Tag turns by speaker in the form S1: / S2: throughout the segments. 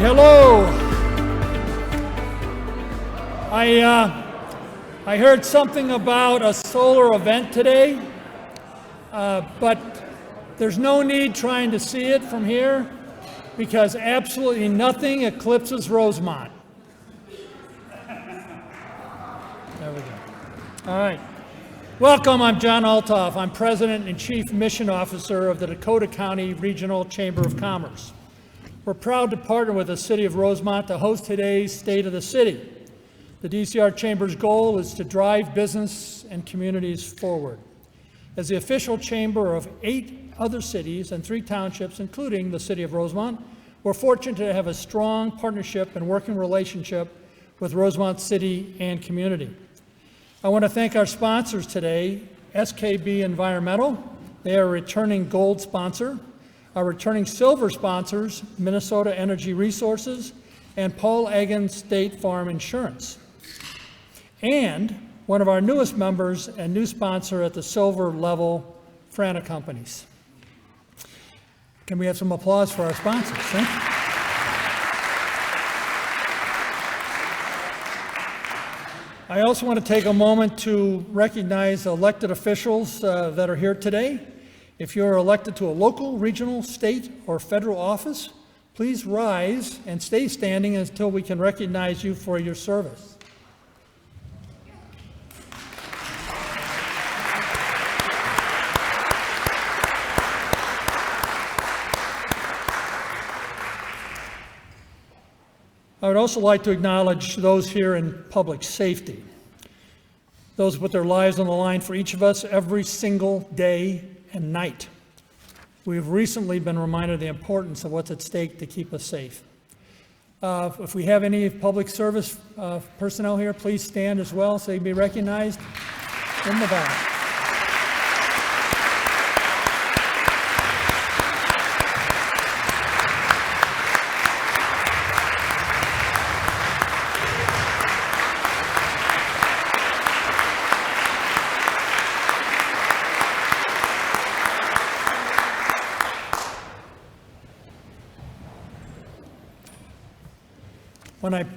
S1: hello. I heard something about a solar event today, but there's no need trying to see it from here because absolutely nothing eclipses Rosemont. There we go. All right. Welcome, I'm John Althoff. I'm President and Chief Mission Officer of the Dakota County Regional Chamber of Commerce. We're proud to partner with the City of Rosemont to host today's State of the City. The DCR Chamber's goal is to drive business and communities forward. As the official chamber of 8 other cities and 3 townships, including the City of Rosemont, we're fortunate to have a strong partnership and working relationship with Rosemont City and community. I want to thank our sponsors today, SKB Environmental. They are a returning gold sponsor. Our returning silver sponsors, Minnesota Energy Resources and Paul Egan State Farm Insurance. And one of our newest members and new sponsor at the silver level, Frana Companies. Can we have some applause for our sponsors? Thank you. I also want to take a moment to recognize elected officials that are here today. If you're elected to a local, regional, state, or federal office, please rise and stay standing until we can recognize you for your service. I would also like to acknowledge those here in public safety, those with their lives on the line for each of us every single day and night. We've recently been reminded of the importance of what's at stake to keep us safe. If we have any public service personnel here, please stand as well so you can be recognized in the back.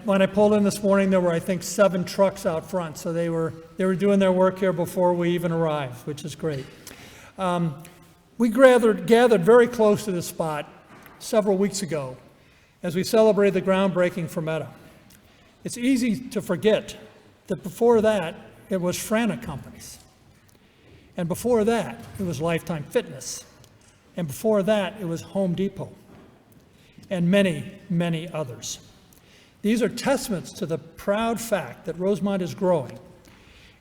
S1: When I pulled in this morning, there were, I think, 7 trucks out front, so they were doing their work here before we even arrived, which is great. We gathered very close to this spot several weeks ago as we celebrated the groundbreaking for Meta. It's easy to forget that before that, it was Frana Companies. And before that, it was Lifetime Fitness. And before that, it was Home Depot. And many, many others. These are testaments to the proud fact that Rosemont is growing,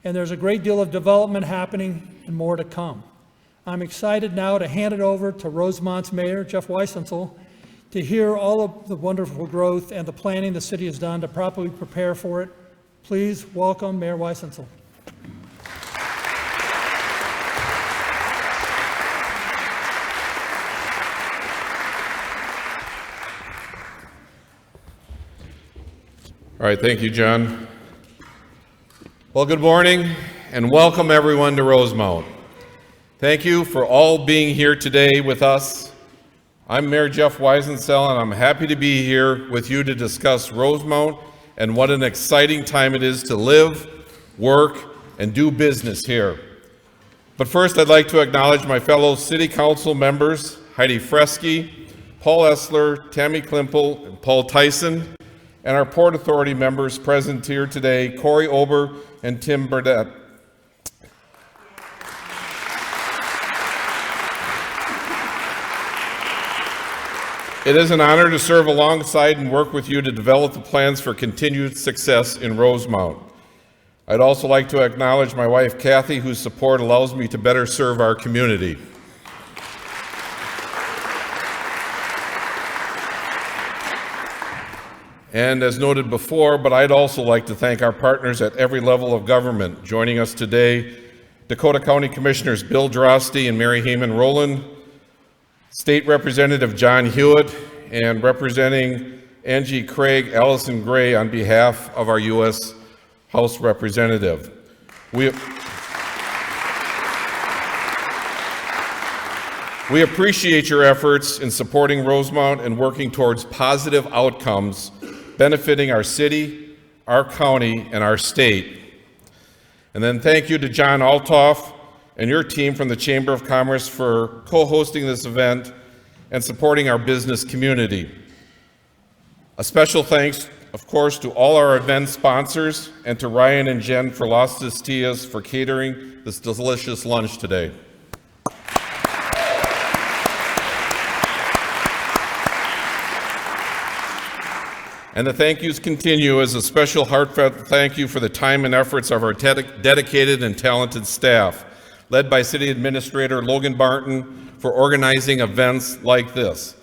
S1: and there's a great deal of development happening and more to come. I'm excited now to hand it over to Rosemont's Mayor, Jeff Weisensel, to hear all of the wonderful growth and the planning the city has done to properly prepare for it. Please welcome Mayor Weisensel.
S2: All right, thank you, John. Well, good morning and welcome everyone to Rosemount. Thank you for all being here today with us. I'm Mayor Jeff Weisensel, and I'm happy to be here with you to discuss Rosemount and what an exciting time it is to live, work, and do business here. But first, I'd like to acknowledge my fellow City Council members, Heidi Fresky, Paul Essler, Tammy Klimpel, and Paul Tyson, and our Port Authority members present here today, Corey Ober and Tim Burdett. It is an honor to serve alongside and work with you to develop the plans for continued success in Rosemount. I'd also like to acknowledge my wife, Kathy, whose support allows me to better serve our community. And as noted before, but I'd also like to thank our partners at every level of government joining us today, Dakota County Commissioners Bill Drosty and Mary Heyman Rowland, State Representative John Hewitt, and representing Angie Craig, Allison Gray on behalf of our U.S. House Representative. We We appreciate your efforts in supporting Rosemount and working towards positive outcomes benefiting our city, our county, and our state. And then thank you to John Altoff and your team from the Chamber of Commerce for co-hosting this event and supporting our business community. A special thanks, of course, to all our event sponsors and to Ryan and Jen for Las Tistillas for catering this delicious lunch today. And the thank yous continue as a special heartfelt thank you for the time and efforts of our dedicated and talented staff, led by City Administrator Logan Barton, for organizing events like this,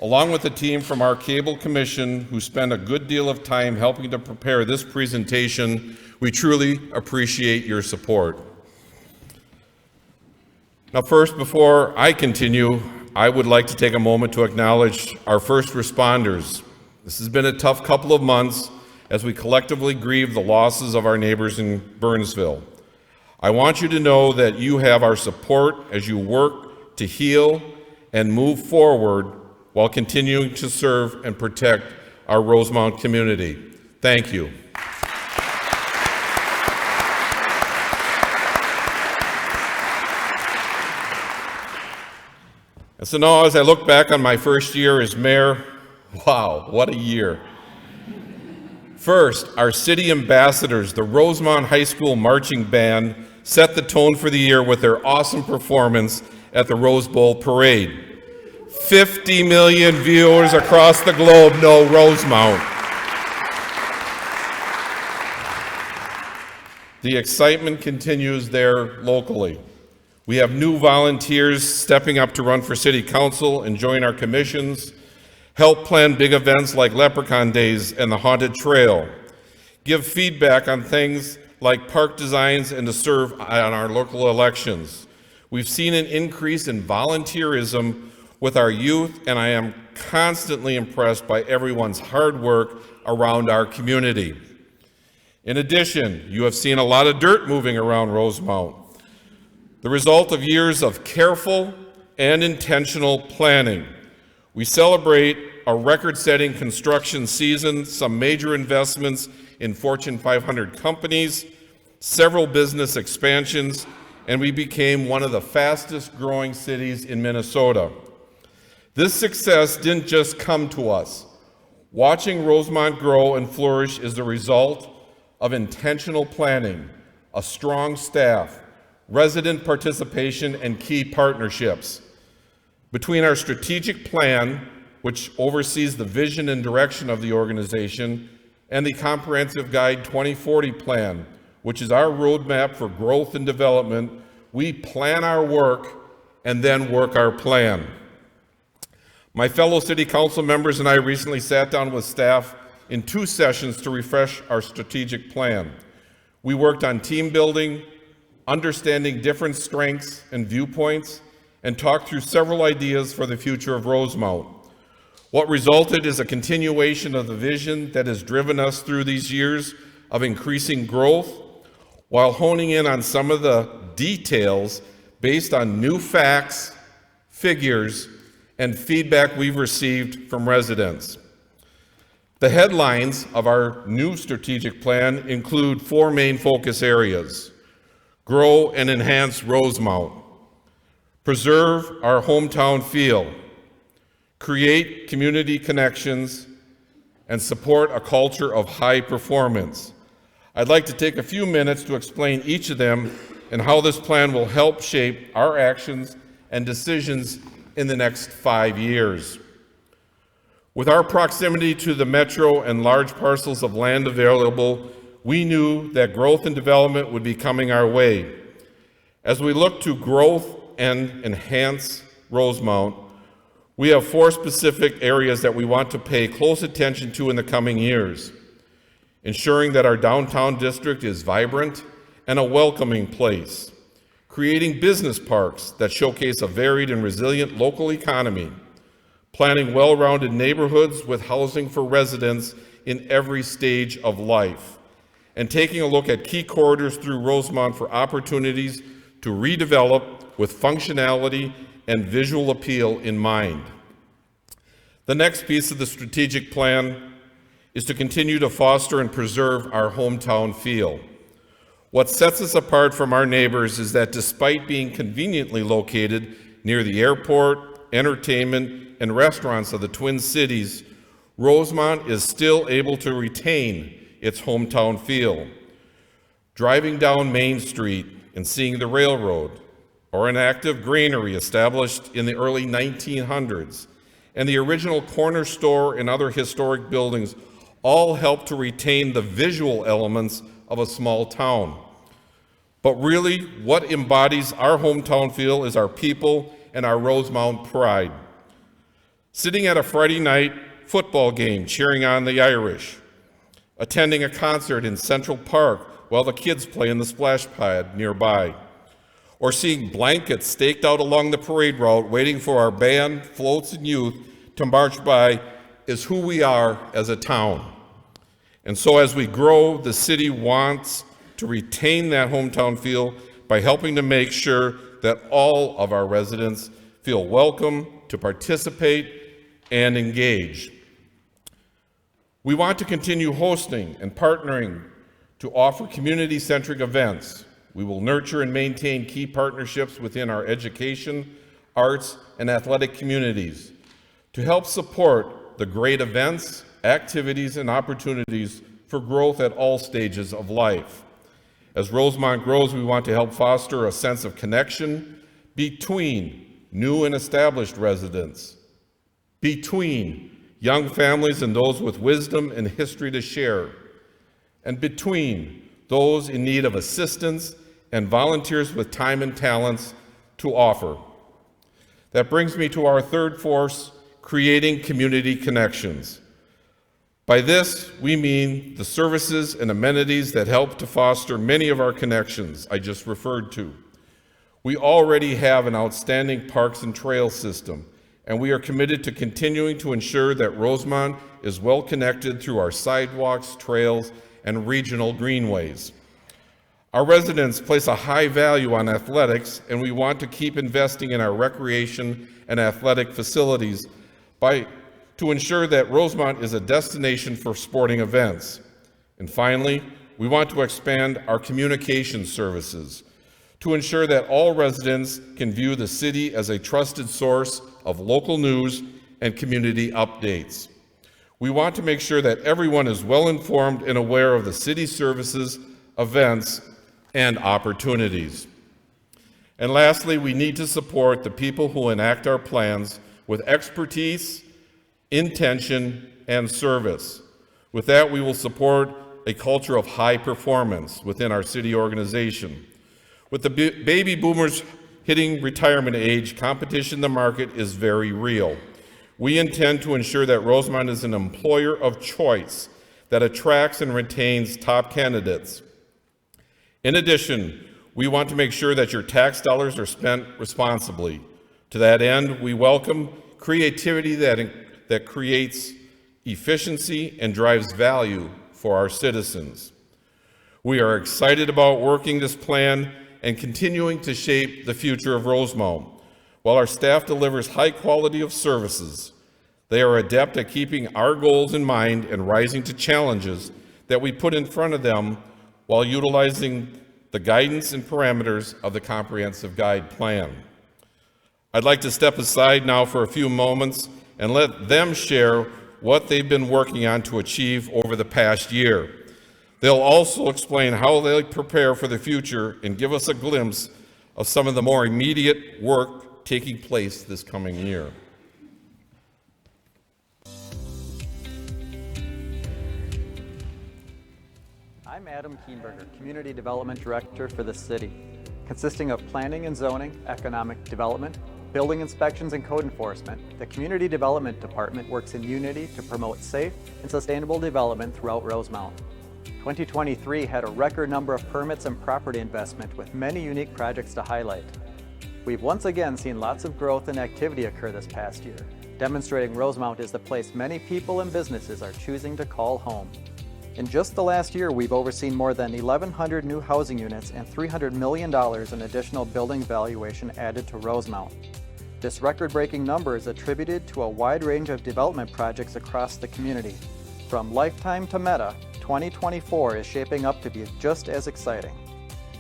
S2: along with the team from our Cable Commission who spent a good deal of time helping to prepare this presentation. We truly appreciate your support. Now first, before I continue, I would like to take a moment to acknowledge our first responders. This has been a tough couple of months as we collectively grieve the losses of our neighbors in Burnsville. I want you to know that you have our support as you work to heal and move forward while continuing to serve and protect our Rosemount community. Thank you. And so now, as I look back on my first year as mayor, wow, what a year. First, our city ambassadors, the Rosemount High School Marching Band, set the tone for the year with their awesome performance at the Rose Bowl Parade. 50 million viewers across the globe know Rosemount. The excitement continues there locally. We have new volunteers stepping up to run for city council and join our commissions, help plan big events like Leprechaun Days and the Haunted Trail, give feedback on things like park designs, and to serve on our local elections. We've seen an increase in volunteerism with our youth, and I am constantly impressed by everyone's hard work around our community. In addition, you have seen a lot of dirt moving around Rosemount, the result of years of careful and intentional planning. We celebrate a record-setting construction season, some major investments in Fortune 500 companies, several business expansions, and we became one of the fastest growing cities in Minnesota. This success didn't just come to us. Watching Rosemont grow and flourish is the result of intentional planning, a strong staff, resident participation, and key partnerships. Between our strategic plan, which oversees the vision and direction of the organization, and the Comprehensive Guide 2040 plan, which is our roadmap for growth and development, we plan our work and then work our plan. My fellow city council members and I recently sat down with staff in 2 sessions to refresh our strategic plan. We worked on team building, understanding different strengths and viewpoints, and talked through several ideas for the future of Rosemount. What resulted is a continuation of the vision that has driven us through these years of increasing growth, while honing in on some of the details based on new facts, figures, and feedback we've received from residents. The headlines of our new strategic plan include 4 main focus areas: grow and enhance Rosemount, preserve our hometown feel, create community connections, and support a culture of high performance. I'd like to take a few minutes to explain each of them and how this plan will help shape our actions and decisions in the next 5 years. With our proximity to the metro and large parcels of land available, we knew that growth and development would be coming our way. As we look to growth and enhance Rosemount, we have 4 specific areas that we want to pay close attention to in the coming years. Ensuring that our downtown district is vibrant and a welcoming place. Creating business parks that showcase a varied and resilient local economy. Planning well-rounded neighborhoods with housing for residents in every stage of life. And taking a look at key corridors through Rosemount for opportunities to redevelop with functionality and visual appeal in mind. The next piece of the strategic plan is to continue to foster and preserve our hometown feel. What sets us apart from our neighbors is that despite being conveniently located near the airport, entertainment, and restaurants of the Twin Cities, Rosemont is still able to retain its hometown feel. Driving down Main Street and seeing the railroad, or an active granary established in the early 1900s, and the original corner store and other historic buildings all help to retain the visual elements of a small town. But really, what embodies our hometown feel is our people and our Rosemount pride. Sitting at a Friday night football game cheering on the Irish, attending a concert in Central Park while the kids play in the splash pad nearby, or seeing blankets staked out along the parade route waiting for our band, floats, and youth to march by is who we are as a town. And so as we grow, the city wants to retain that hometown feel by helping to make sure that all of our residents feel welcome to participate and engage. We want to continue hosting and partnering to offer community-centric events. We will nurture and maintain key partnerships within our education, arts, and athletic communities to help support the great events, activities, and opportunities for growth at all stages of life. As Rosemont grows, we want to help foster a sense of connection between new and established residents, between young families and those with wisdom and history to share, and between those in need of assistance and volunteers with time and talents to offer. That brings me to our third force, creating community connections. By this, we mean the services and amenities that help to foster many of our connections I just referred to. We already have an outstanding parks and trails system, and we are committed to continuing to ensure that Rosemont is well connected through our sidewalks, trails, and regional greenways. Our residents place a high value on athletics, and we want to keep investing in our recreation and athletic facilities to ensure that Rosemont is a destination for sporting events. And finally, we want to expand our communication services to ensure that all residents can view the city as a trusted source of local news and community updates. We want to make sure that everyone is well informed and aware of the city services, events, and opportunities. And lastly, we need to support the people who enact our plans with expertise, intention, and service. With that, we will support a culture of high performance within our city organization. With the baby boomers hitting retirement age, competition in the market is very real. We intend to ensure that Rosemont is an employer of choice that attracts and retains top candidates. In addition, we want to make sure that your tax dollars are spent responsibly. To that end, we welcome creativity that creates efficiency and drives value for our citizens. We are excited about working this plan and continuing to shape the future of Rosemount. While our staff delivers high quality of services, they are adept at keeping our goals in mind and rising to challenges that we put in front of them while utilizing the guidance and parameters of the comprehensive guide plan. I'd like to step aside now for a few moments and let them share what they've been working on to achieve over the past year. They'll also explain how they prepare for the future and give us a glimpse of some of the more immediate work taking place this coming year.
S3: I'm Adam Kienberger, Community Development Director for the city, consisting of planning and zoning, economic development, building inspections, and code enforcement. The Community Development Department works in unity to promote safe and sustainable development throughout Rosemount. 2023 had a record number of permits and property investment with many unique projects to highlight. We've once again seen lots of growth and activity occur this past year, demonstrating Rosemount is the place many people and businesses are choosing to call home. In just the last year, we've overseen more than 1,100 new housing units and $300 million in additional building valuation added to Rosemount. This record-breaking number is attributed to a wide range of development projects across the community. From Lifetime to Meta, 2024 is shaping up to be just as exciting.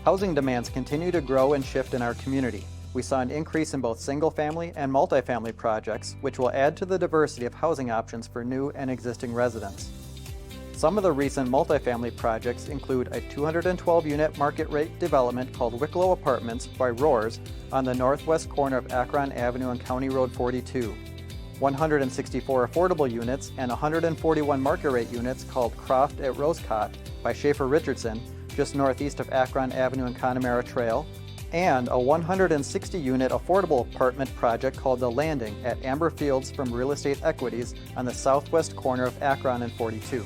S3: Housing demands continue to grow and shift in our community. We saw an increase in both single-family and multifamily projects, which will add to the diversity of housing options for new and existing residents. Some of the recent multifamily projects include a 212-unit market-rate development called Wicklow Apartments by Roars on the northwest corner of Akron Avenue and County Road 42, 164 affordable units and 141 market-rate units called Croft at Rosecott by Schaefer Richardson, just northeast of Akron Avenue and Connemara Trail, and a 160-unit affordable apartment project called The Landing at Amber Fields from Real Estate Equities on the southwest corner of Akron and 42.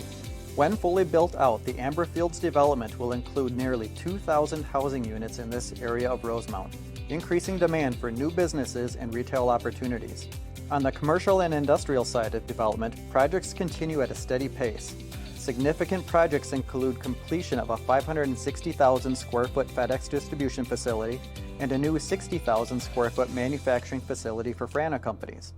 S3: When fully built out, the Amber Fields development will include nearly 2,000 housing units in this area of Rosemount, increasing demand for new businesses and retail opportunities. On the commercial and industrial side of development, projects continue at a steady pace. Significant projects include completion of a 560,000 square foot FedEx distribution facility and a new 60,000 square foot manufacturing facility for Frana companies.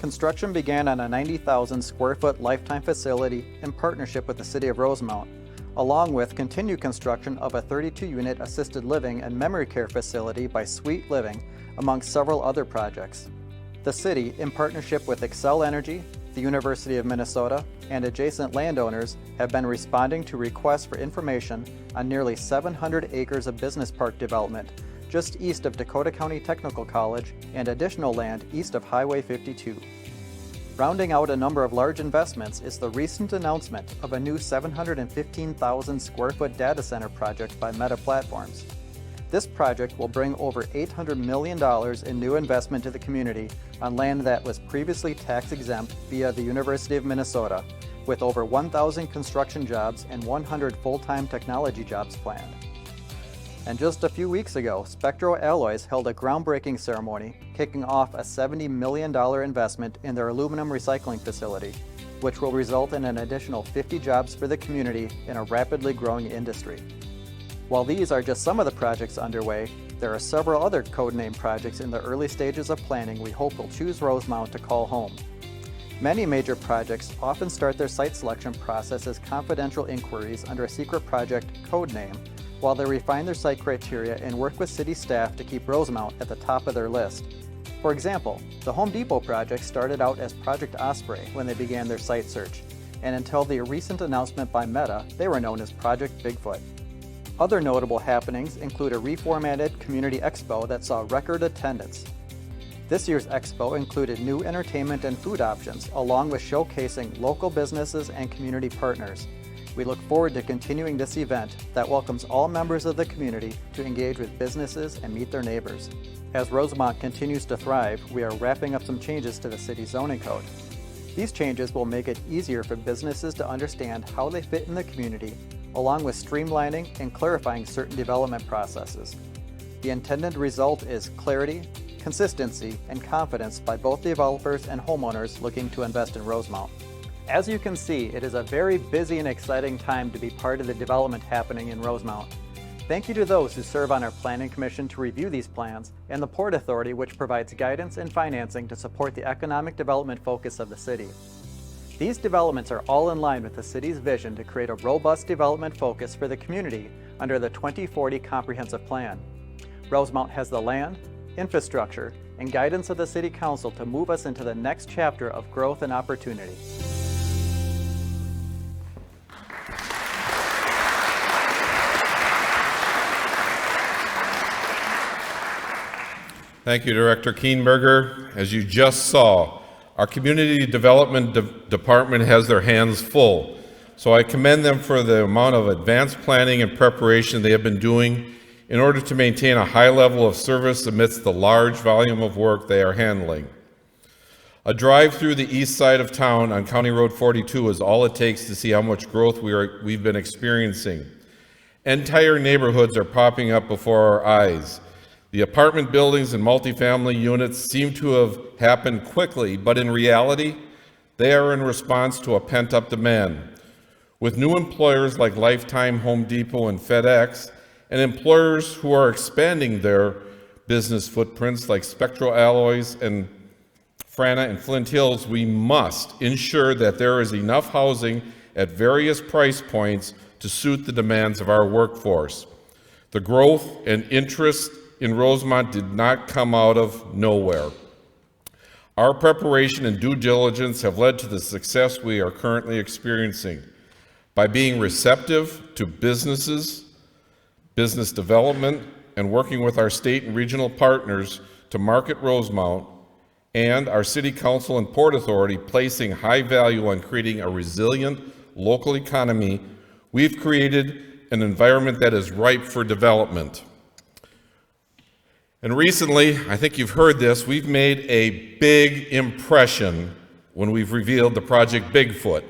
S3: Construction began on a 90,000 square foot Lifetime facility in partnership with the City of Rosemount, along with continued construction of a 32-unit assisted living and memory care facility by Sweet Living, amongst several other projects. The city, in partnership with Xcel Energy, the University of Minnesota, and adjacent landowners, have been responding to requests for information on nearly 700 acres of business park development just east of Dakota County Technical College and additional land east of Highway 52. Rounding out a number of large investments is the recent announcement of a new 715,000 square foot data center project by Meta Platforms. This project will bring over $800 million in new investment to the community on land that was previously tax exempt via the University of Minnesota, with over 1,000 construction jobs and 100 full-time technology jobs planned. And just a few weeks ago, Spectro Alloys held a groundbreaking ceremony kicking off a $70 million investment in their aluminum recycling facility, which will result in an additional 50 jobs for the community in a rapidly growing industry. While these are just some of the projects underway, there are several other codename projects in the early stages of planning we hope will choose Rosemount to call home. Many major projects often start their site selection process as confidential inquiries under a secret project codename, while they refine their site criteria and work with city staff to keep Rosemount at the top of their list. For example, the Home Depot project started out as Project Osprey when they began their site search, and until the recent announcement by Meta, they were known as Project Bigfoot. Other notable happenings include a reformatted Community Expo that saw record attendance. This year's expo included new entertainment and food options, along with showcasing local businesses and community partners. We look forward to continuing this event that welcomes all members of the community to engage with businesses and meet their neighbors. As Rosemont continues to thrive, we are wrapping up some changes to the city's zoning code. These changes will make it easier for businesses to understand how they fit in the community, along with streamlining and clarifying certain development processes. The intended result is clarity, consistency, and confidence by both developers and homeowners looking to invest in Rosemount. As you can see, it is a very busy and exciting time to be part of the development happening in Rosemount. Thank you to those who serve on our Planning Commission to review these plans, and the Port Authority, which provides guidance and financing to support the economic development focus of the city. These developments are all in line with the city's vision to create a robust development focus for the community under the 2040 Comprehensive Plan. Rosemount has the land, infrastructure, and guidance of the City Council to move us into the next chapter of growth and opportunity.
S2: Thank you, Director Keenberger. As you just saw, our Community Development Department has their hands full, so I commend them for the amount of advanced planning and preparation they have been doing in order to maintain a high level of service amidst the large volume of work they are handling. A drive through the east side of town on County Road 42 is all it takes to see how much growth we've been experiencing. Entire neighborhoods are popping up before our eyes. The apartment buildings and multifamily units seem to have happened quickly, but in reality, they are in response to a pent-up demand. with new employers like Lifetime, Home Depot, and FedEx, and employers who are expanding their business footprints like Spectral Alloys and Frana and Flint Hills, we must ensure that there is enough housing at various price points to suit the demands of our workforce. The growth and interest in Rosemont did not come out of nowhere. Our preparation and due diligence have led to the success we are currently experiencing. By being receptive to businesses, business development, and working with our state and regional partners to market Rosemount, and our City Council and Port Authority placing high value on creating a resilient local economy, we've created an environment that is ripe for development. And recently, I think you've heard this, we've made a big impression when we've revealed the Project Bigfoot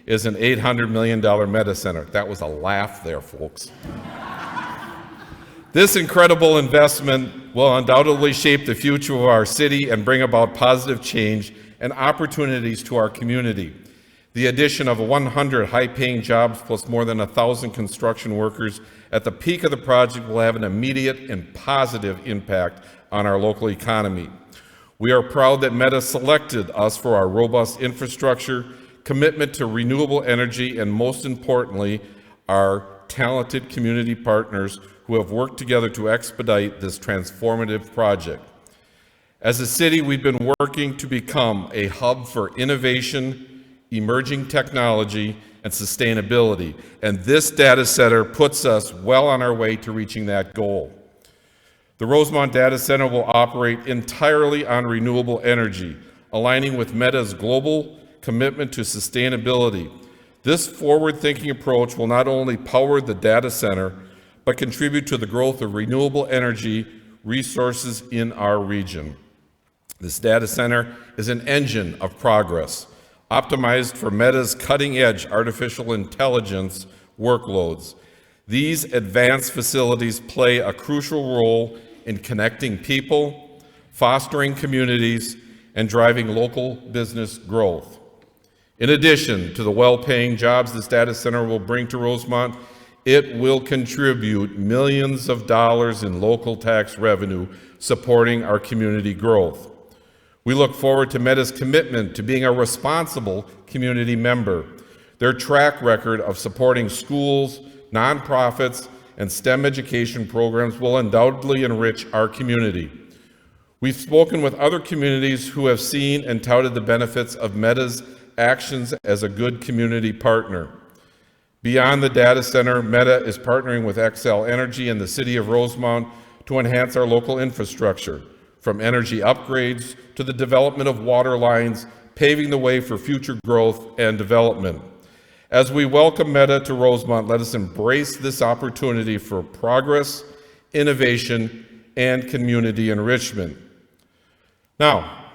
S2: is an $800 million Meta Center. That was a laugh there, folks. This incredible investment will undoubtedly shape the future of our city and bring about positive change and opportunities to our community. The addition of 100 high-paying jobs plus more than 1,000 construction workers at the peak of the project will have an immediate and positive impact on our local economy. We are proud that Meta selected us for our robust infrastructure, commitment to renewable energy, and most importantly, our talented community partners who have worked together to expedite this transformative project. As a city, we've been working to become a hub for innovation, emerging technology, and sustainability, and this data center puts us well on our way to reaching that goal. The Rosemont Data Center will operate entirely on renewable energy, aligning with Meta's global commitment to sustainability. This forward-thinking approach will not only power the data center, but contribute to the growth of renewable energy resources in our region. This data center is an engine of progress, optimized for Meta's cutting-edge artificial intelligence workloads. These advanced facilities play a crucial role in connecting people, fostering communities, and driving local business growth. In addition to the well-paying jobs this data center will bring to Rosemont, it will contribute millions of dollars in local tax revenue supporting our community growth. We look forward to Meta's commitment to being a responsible community member. Their track record of supporting schools, nonprofits, and STEM education programs will undoubtedly enrich our community. We've spoken with other communities who have seen and touted the benefits of Meta's actions as a good community partner. Beyond the data center, Meta is partnering with Xcel Energy and the City of Rosemount to enhance our local infrastructure, from energy upgrades to the development of water lines, paving the way for future growth and development. As we welcome Meta to Rosemont, let us embrace this opportunity for progress, innovation, and community enrichment. Now,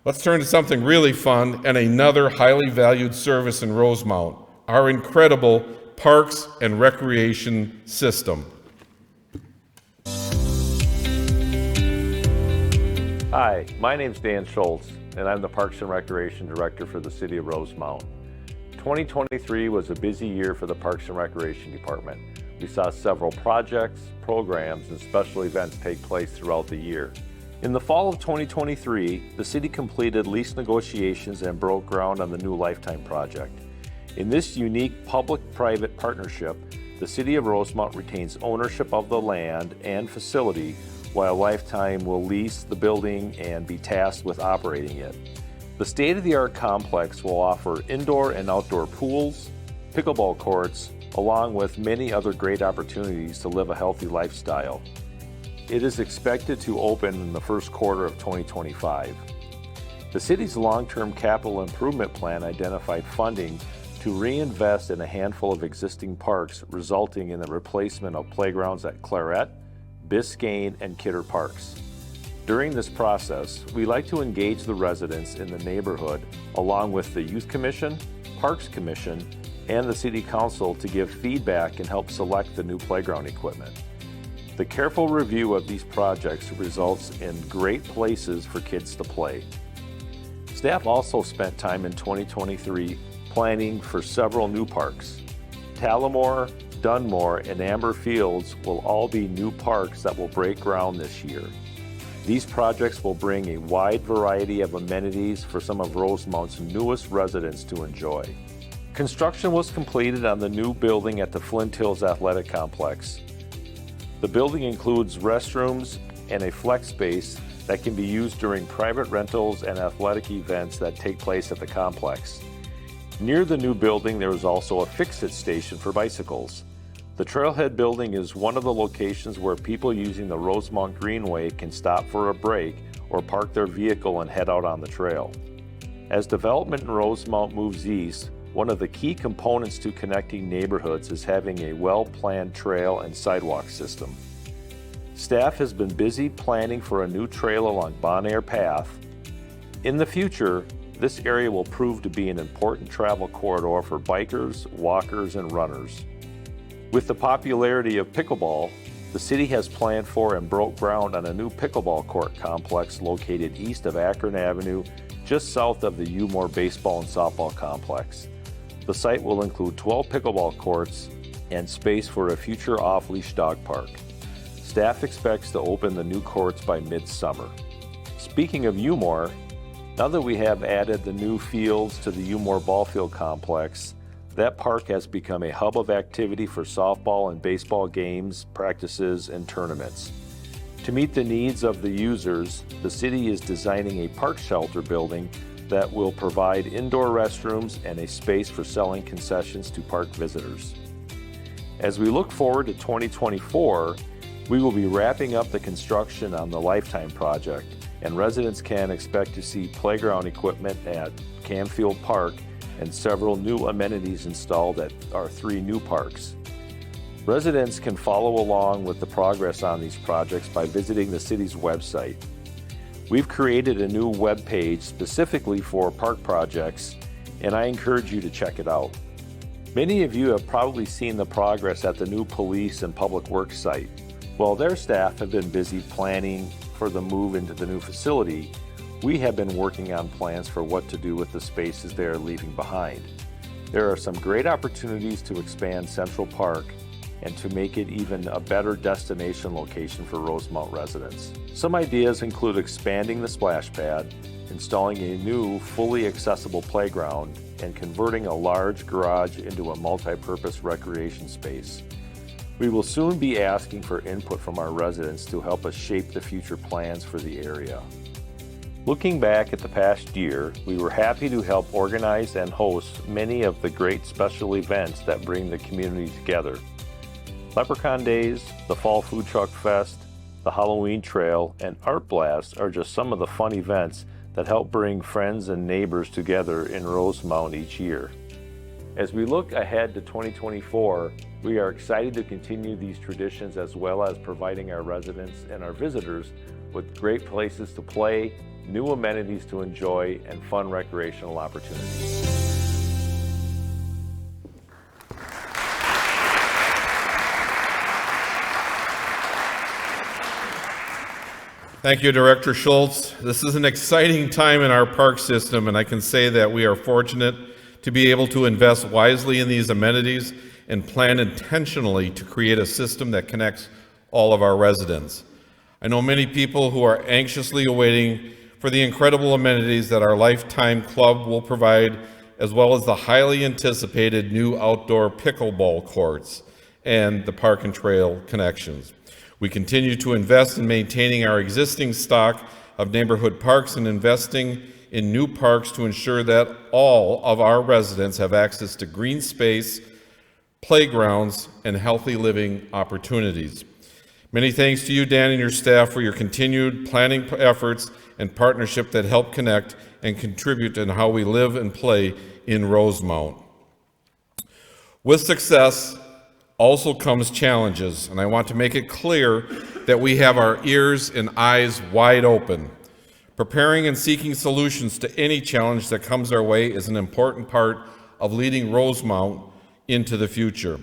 S2: let's turn to something really fun and another highly valued service in Rosemount, our incredible Parks and Recreation system.
S4: Hi, my name's Dan Schultz, and I'm the Parks and Recreation Director for the City of Rosemount. 2023 was a busy year for the Parks and Recreation Department. We saw several projects, programs, and special events take place throughout the year. In the fall of 2023, the city completed lease negotiations and broke ground on the new Lifetime project. In this unique public-private partnership, the City of Rosemount retains ownership of the land and facility, while Lifetime will lease the building and be tasked with operating it. The state-of-the-art complex will offer indoor and outdoor pools, pickleball courts, along with many other great opportunities to live a healthy lifestyle. It is expected to open in the first quarter of 2025. The city's long-term capital improvement plan identified funding to reinvest in a handful of existing parks, resulting in the replacement of playgrounds at Claret, Biscayne, and Kidder Parks. During this process, we like to engage the residents in the neighborhood along with the Youth Commission, Parks Commission, and the City Council to give feedback and help select the new playground equipment. The careful review of these projects results in great places for kids to play. Staff also spent time in 2023 planning for several new parks. Tallamore, Dunmore, and Amber Fields will all be new parks that will break ground this year. These projects will bring a wide variety of amenities for some of Rosemount's newest residents to enjoy. Construction was completed on the new building at the Flint Hills Athletic Complex. The building includes restrooms and a flex space that can be used during private rentals and athletic events that take place at the complex. Near the new building, there is also a fix-it station for bicycles. The Trailhead building is one of the locations where people using the Rosemount Greenway can stop for a break or park their vehicle and head out on the trail. As development in Rosemount moves east, one of the key components to connecting neighborhoods is having a well-planned trail and sidewalk system. Staff has been busy planning for a new trail along Bon Air Path. In the future, this area will prove to be an important travel corridor for bikers, walkers, and runners. With the popularity of pickleball, the city has planned for and broke ground on a new pickleball court complex located east of Akron Avenue, just south of the Umore Baseball and Softball Complex. The site will include 12 pickleball courts and space for a future off-leash dog park. Staff expects to open the new courts by mid-summer. Speaking of Umore, now that we have added the new fields to the Umore Ballfield Complex, that park has become a hub of activity for softball and baseball games, practices, and tournaments. To meet the needs of the users, the city is designing a park shelter building that will provide indoor restrooms and a space for selling concessions to park visitors. As we look forward to 2024, we will be wrapping up the construction on the Lifetime project, and residents can expect to see playground equipment at Camfield Park and several new amenities installed at our 3 new parks. Residents can follow along with the progress on these projects by visiting the city's website. We've created a new web page specifically for park projects, and I encourage you to check it out. Many of you have probably seen the progress at the new police and public works site. While their staff have been busy planning for the move into the new facility, we have been working on plans for what to do with the spaces they are leaving behind. There are some great opportunities to expand Central Park and to make it even a better destination location for Rosemount residents. Some ideas include expanding the splash pad, installing a new fully accessible playground, and converting a large garage into a multi-purpose recreation space. We will soon be asking for input from our residents to help us shape the future plans for the area. Looking back at the past year, we were happy to help organize and host many of the great special events that bring the community together. Leprechaun Days, the Fall Food Truck Fest, the Halloween Trail, and Art Blast are just some of the fun events that help bring friends and neighbors together in Rosemount each year. As we look ahead to 2024, we are excited to continue these traditions as well as providing our residents and our visitors with great places to play, new amenities to enjoy, and fun recreational opportunities.
S2: Thank you, Director Schultz. This is an exciting time in our park system, and I can say that we are fortunate to be able to invest wisely in these amenities and plan intentionally to create a system that connects all of our residents. I know many people who are anxiously awaiting for the incredible amenities that our Lifetime Club will provide, as well as the highly anticipated new outdoor pickleball courts and the park and trail connections. We continue to invest in maintaining our existing stock of neighborhood parks and investing in new parks to ensure that all of our residents have access to green space, playgrounds, and healthy living opportunities. Many thanks to you, Dan, and your staff for your continued planning efforts and partnership that help connect and contribute in how we live and play in Rosemount. With success also comes challenges, and I want to make it clear that we have our ears and eyes wide open. Preparing and seeking solutions to any challenge that comes our way is an important part of leading Rosemount into the future.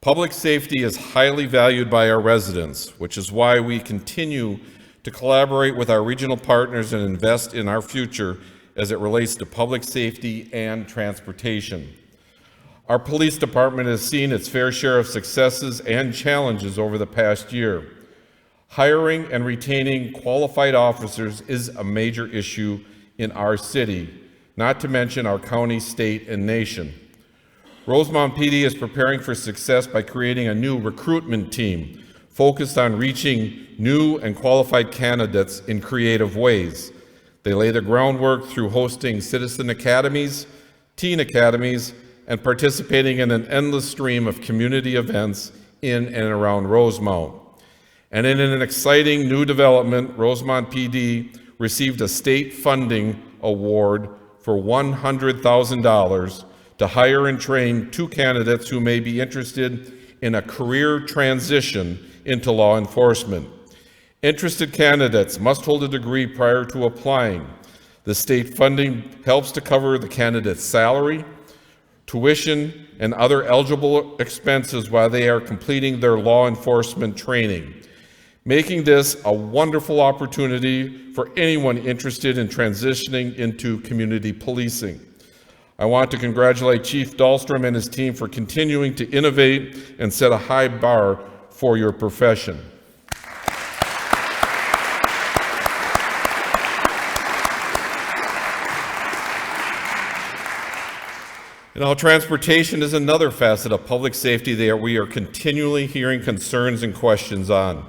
S2: Public safety is highly valued by our residents, which is why we continue to collaborate with our regional partners and invest in our future as it relates to public safety and transportation. Our police department has seen its fair share of successes and challenges over the past year. Hiring and retaining qualified officers is a major issue in our city, not to mention our county, state, and nation. Rosemount PD is preparing for success by creating a new recruitment team focused on reaching new and qualified candidates in creative ways. They lay the groundwork through hosting citizen academies, teen academies, and participating in an endless stream of community events in and around Rosemount. And in an exciting new development, Rosemount PD received a state funding award for $100,000 to hire and train 2 candidates who may be interested in a career transition into law enforcement. Interested candidates must hold a degree prior to applying. The state funding helps to cover the candidate's salary, tuition, and other eligible expenses while they are completing their law enforcement training, making this a wonderful opportunity for anyone interested in transitioning into community policing. I want to congratulate Chief Dahlstrom and his team for continuing to innovate and set a high bar for your profession. Transportation is another facet of public safety that we are continually hearing concerns and questions on.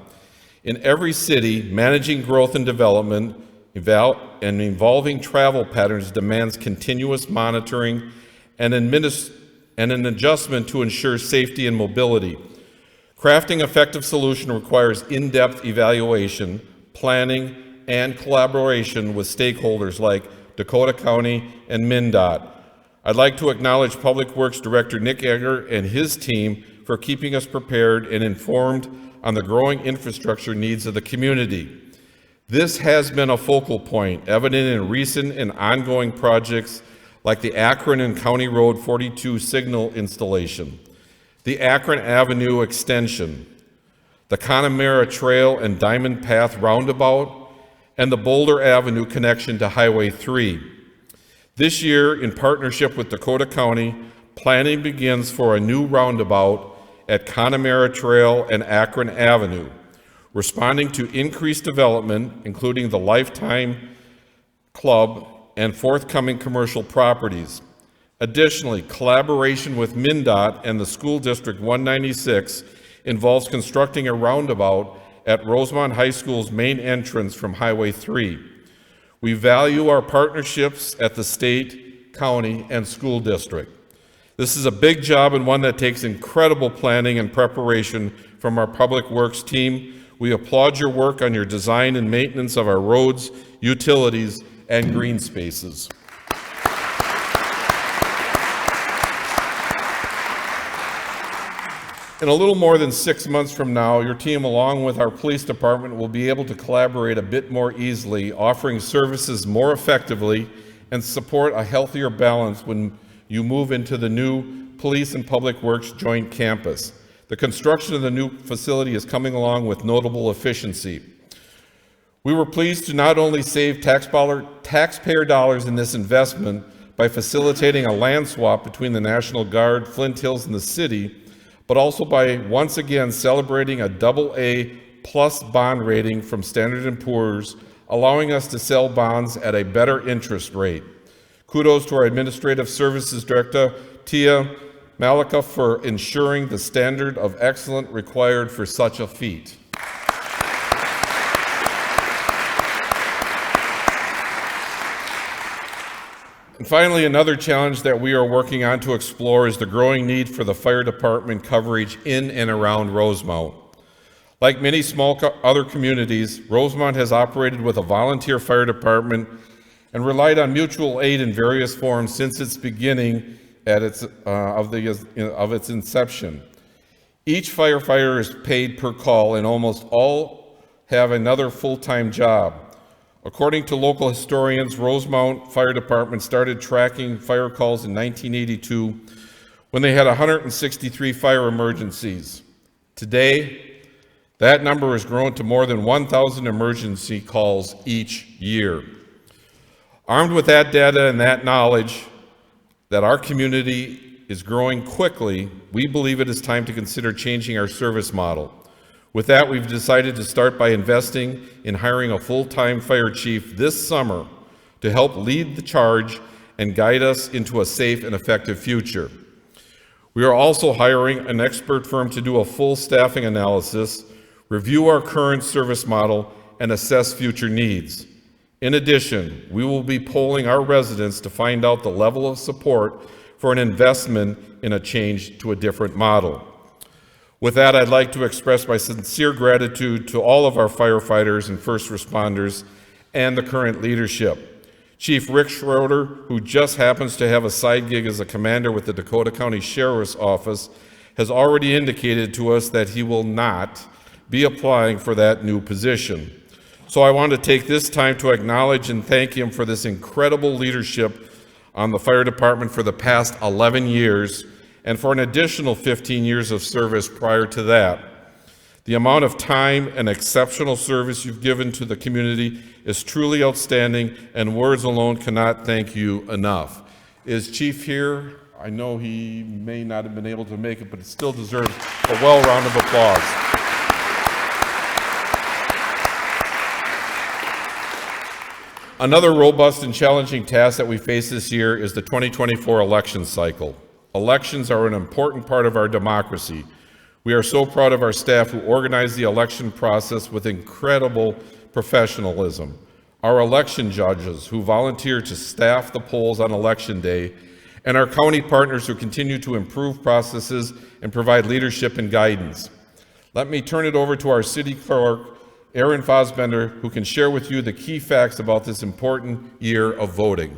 S2: In every city, managing growth and development and evolving travel patterns demands continuous monitoring and an adjustment to ensure safety and mobility. Crafting effective solution requires in-depth evaluation, planning, and collaboration with stakeholders like Dakota County and MnDOT. I'd like to acknowledge Public Works Director Nick Egger and his team for keeping us prepared and informed on the growing infrastructure needs of the community. This has been a focal point, evident in recent and ongoing projects like the Akron and County Road 42 signal installation, the Akron Avenue extension, the Connemara Trail and Diamond Path roundabout, and the Boulder Avenue connection to Highway 3. This year, in partnership with Dakota County, planning begins for a new roundabout at Connemara Trail and Akron Avenue, responding to increased development, including the Lifetime Club and forthcoming commercial properties. Additionally, collaboration with MnDOT and the School District 196 involves constructing a roundabout at Rosemont High School's main entrance from Highway 3. We value our partnerships at the state, county, and school district. This is a big job and one that takes incredible planning and preparation from our Public Works team. We applaud your work on your design and maintenance of our roads, utilities, and green spaces. In a little more than 6 months from now, your team, along with our police department, will be able to collaborate a bit more easily, offering services more effectively and support a healthier balance when you move into the new Police and Public Works joint campus. The construction of the new facility is coming along with notable efficiency. We were pleased to not only save taxpayer dollars in this investment by facilitating a land swap between the National Guard, Flint Hills, and the city, but also by once again celebrating a AA+ bond rating from Standard & Poor's, allowing us to sell bonds at a better interest rate. Kudos to our Administrative Services Director, Tia Malika, for ensuring the standard of excellence required for such a feat. And finally, another challenge that we are working on to explore is the growing need for the fire department coverage in and around Rosemount. Like many small other communities, Rosemount has operated with a volunteer fire department and relied on mutual aid in various forms since its beginning of its inception. Each firefighter is paid per call, and almost all have another full-time job. According to local historians, Rosemount Fire Department started tracking fire calls in 1982 when they had 163 fire emergencies. Today, that number has grown to more than 1,000 emergency calls each year. Armed with that data and that knowledge that our community is growing quickly, we believe it is time to consider changing our service model. With that, we've decided to start by investing in hiring a full-time fire chief this summer to help lead the charge and guide us into a safe and effective future. We are also hiring an expert firm to do a full staffing analysis, review our current service model, and assess future needs. In addition, we will be polling our residents to find out the level of support for an investment in a change to a different model. With that, I'd like to express my sincere gratitude to all of our firefighters and first responders and the current leadership. Chief Rick Schroeder, who just happens to have a side gig as a commander with the Dakota County Sheriff's Office, has already indicated to us that he will not be applying for that new position. So I want to take this time to acknowledge and thank him for this incredible leadership on the fire department for the past 11 years and for an additional 15 years of service prior to that. The amount of time and exceptional service you've given to the community is truly outstanding, and words alone cannot thank you enough. Is Chief here? I know he may not have been able to make it, but it still deserves a well-round of applause. Another robust and challenging task that we face this year is the 2024 election cycle. Elections are an important part of our democracy. We are so proud of our staff who organize the election process with incredible professionalism. Our election judges who volunteer to staff the polls on Election Day, and our county partners who continue to improve processes and provide leadership and guidance. Let me turn it over to our city clerk, Aaron Fosbender, who can share with you the key facts about this important year of voting.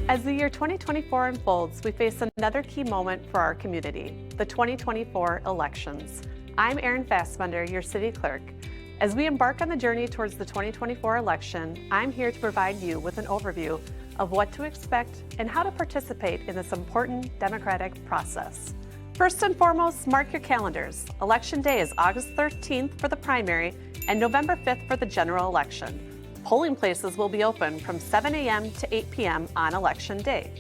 S5: As the year 2024 unfolds, we face another key moment for our community, the 2024 elections. I'm Aaron Fosbender, your city clerk. As we embark on the journey towards the 2024 election, I'm here to provide you with an overview of what to expect and how to participate in this important democratic process. First and foremost, mark your calendars. Election Day is August 13th for the primary and November 5th for the general election. Polling places will be open from 7 a.m. to 8 p.m. on Election Day.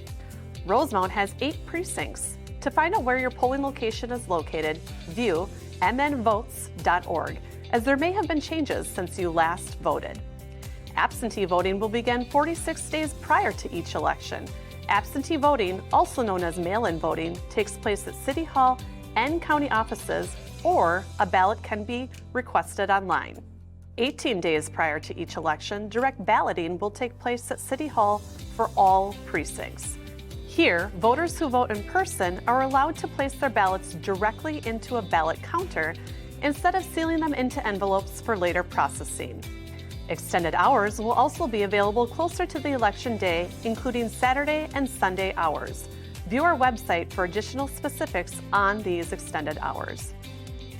S5: Rosemount has 8 precincts. To find out where your polling location is located, view mnvotes.org, as there may have been changes since you last voted. Absentee voting will begin 46 days prior to each election. Absentee voting, also known as mail-in voting, takes place at City Hall and county offices, or a ballot can be requested online. 18 days prior to each election, direct balloting will take place at City Hall for all precincts. Here, voters who vote in person are allowed to place their ballots directly into a ballot counter instead of sealing them into envelopes for later processing. Extended hours will also be available closer to the election day, including Saturday and Sunday hours. View our website for additional specifics on these extended hours.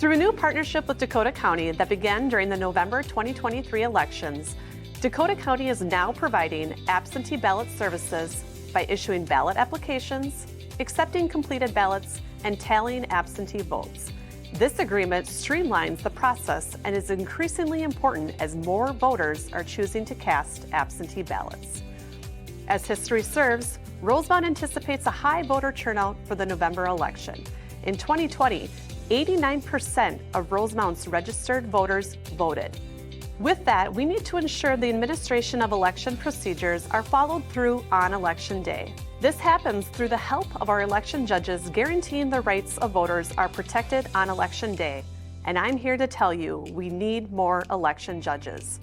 S5: Through a new partnership with Dakota County that began during the November 2023 elections, Dakota County is now providing absentee ballot services by issuing ballot applications, accepting completed ballots, and tallying absentee votes. This agreement streamlines the process and is increasingly important as more voters are choosing to cast absentee ballots. As history serves, Rosemont anticipates a high voter turnout for the November election. In 2020, 89% of Rosemount's registered voters voted. With that, we need to ensure the administration of election procedures are followed through on Election Day. This happens through the help of our election judges guaranteeing the rights of voters are protected on Election Day. And I'm here to tell you, we need more election judges.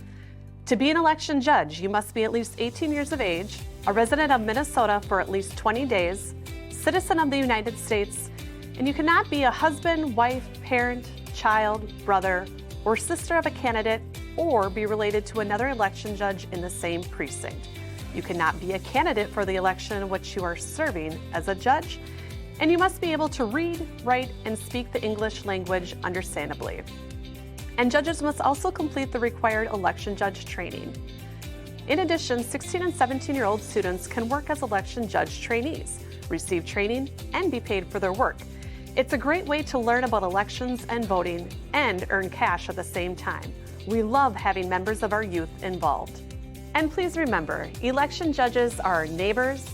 S5: To be an election judge, you must be at least 18 years of age, a resident of Minnesota for at least 20 days, citizen of the United States, and you cannot be a husband, wife, parent, child, brother, or sister of a candidate, or be related to another election judge in the same precinct. You cannot be a candidate for the election in which you are serving as a judge, and you must be able to read, write, and speak the English language understandably. And judges must also complete the required election judge training. In addition, 16 and 17-year-old students can work as election judge trainees, receive training, and be paid for their work. It's a great way to learn about elections and voting and earn cash at the same time. We love having members of our youth involved. And please remember, election judges are our neighbors,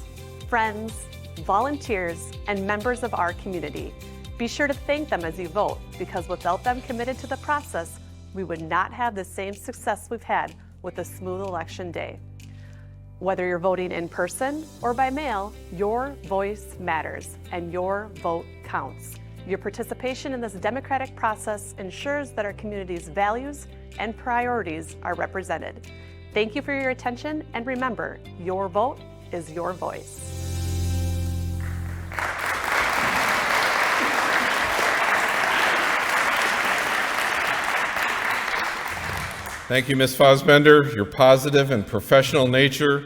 S5: friends, volunteers, and members of our community. Be sure to thank them as you vote, because without them committed to the process, we would not have the same success we've had with a smooth election day. Whether you're voting in person or by mail, your voice matters and your vote counts. Your participation in this democratic process ensures that our community's values and priorities are represented. Thank you for your attention, and remember, your vote is your voice.
S2: Thank you, Ms. Fosbender. Your positive and professional nature,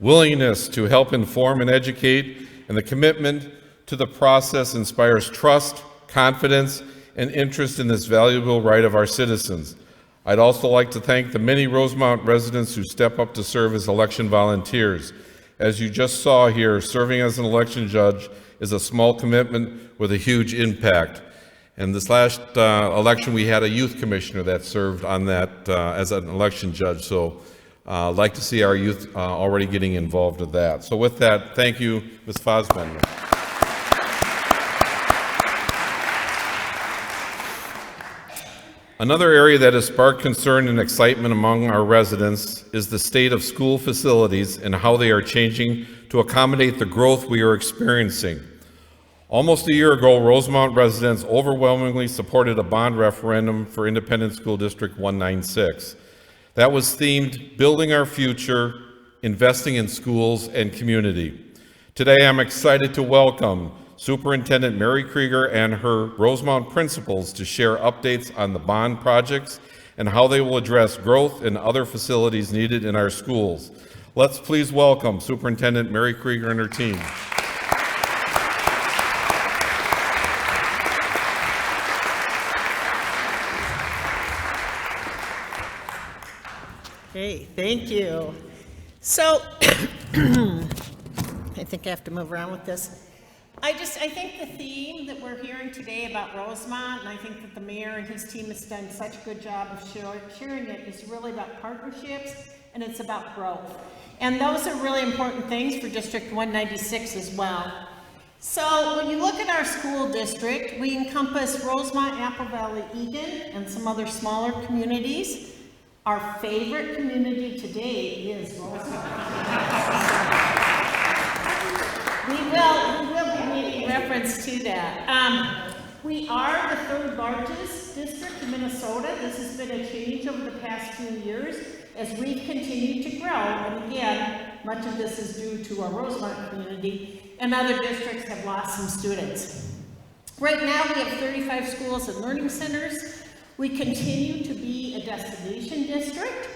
S2: willingness to help inform and educate, and the commitment to the process inspires trust, confidence, and interest in this valuable right of our citizens. I'd also like to thank the many Rosemount residents who step up to serve as election volunteers. As you just saw here, serving as an election judge is a small commitment with a huge impact. And this last election, we had a youth commissioner that served on that as an election judge. So I'd like to see our youth already getting involved with that. So with that, thank you, Ms. Fosbender. Another area that has sparked concern and excitement among our residents is the state of school facilities and how they are changing to accommodate the growth we are experiencing. Almost a year ago, Rosemount residents overwhelmingly supported a bond referendum for Independent School District 196. That was themed, Building Our Future, Investing in Schools and Community. Today, I'm excited to welcome Superintendent Mary Krueger and her Rosemount principals to share updates on the bond projects and how they will address growth and other facilities needed in our schools. Let's please welcome Superintendent Mary Krueger and her team.
S6: Hey, thank you. So, I think I have to move around with this. I think the theme that we're hearing today about Rosemont, and I think that the mayor and his team has done such a good job of sharing it, is really about partnerships, and it's about growth. And those are really important things for District 196 as well. So when you look at our school district, we encompass Rosemont, Apple Valley, Egan, and some other smaller communities. Our favorite community today is Rosemont. We will be making reference to that. We are the third largest district in Minnesota. This has been a change over the past few years as we've continued to grow. And again, much of this is due to our Rosemont community, and other districts have lost some students. Right now, we have 35 schools and learning centers. We continue to be a destination district.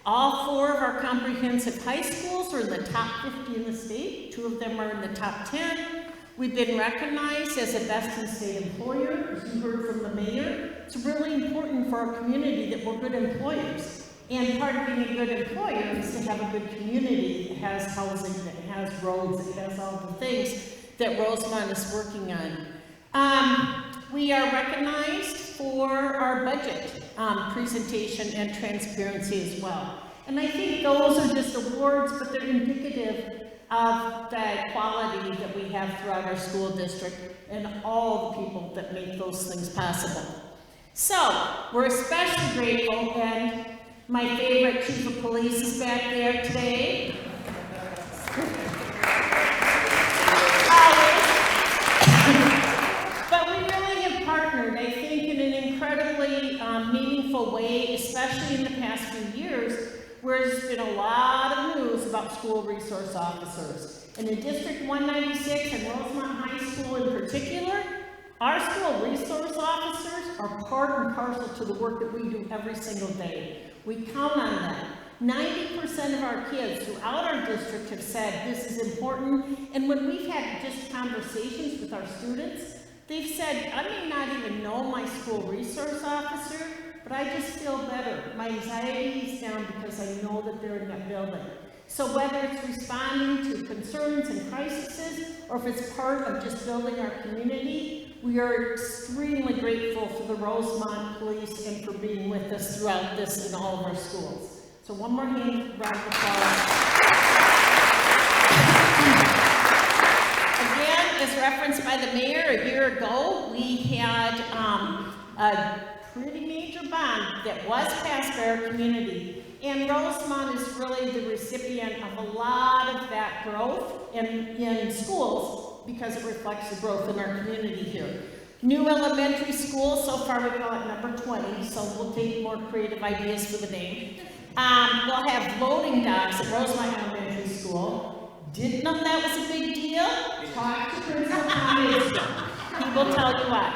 S6: All 4 of our comprehensive high schools are in the top 50 in the state. 2 of them are in the top 10. We've been recognized as a best in state employer, as you heard from the mayor. It's really important for our community that we're good employers. And part of being a good employer is to have a good community that has housing, that has roads, that has all the things that Rosemont is working on. We are recognized for our budget presentation and transparency as well. And I think those are just awards, but they're indicative of the quality that we have throughout our school district and all the people that make those things possible. So, we're especially grateful, and my favorite chief of police is back there today. But we really have partnered, I think, in an incredibly meaningful way, especially in the past few years, where there's been a lot of news about school resource officers. And in District 196 and Rosemont High School in particular, our school resource officers are part and parcel to the work that we do every single day. We count on them. 90% of our kids throughout our district have said this is important, and when we've had just conversations with our students, they've said, I may not even know my school resource officer, but I just feel better. My anxiety is down because I know that they're in that building. So whether it's responding to concerns and crises, or if it's part of just building our community, we are extremely grateful for the Rosemont Police and for being with us throughout this in all of our schools. So So one more hand, round of applause. Again, as referenced by the mayor, a year ago, we had a pretty major bond that was passed by our community. And Rosemont is really the recipient of a lot of that growth in schools because it reflects the growth in our community here. New elementary school, so far we call it number 20, so we'll take more creative ideas for the name. We'll have loading docks at Rosemount Elementary School. Didn't know that was a big deal? Talk to Principal Tommy. He will tell you what.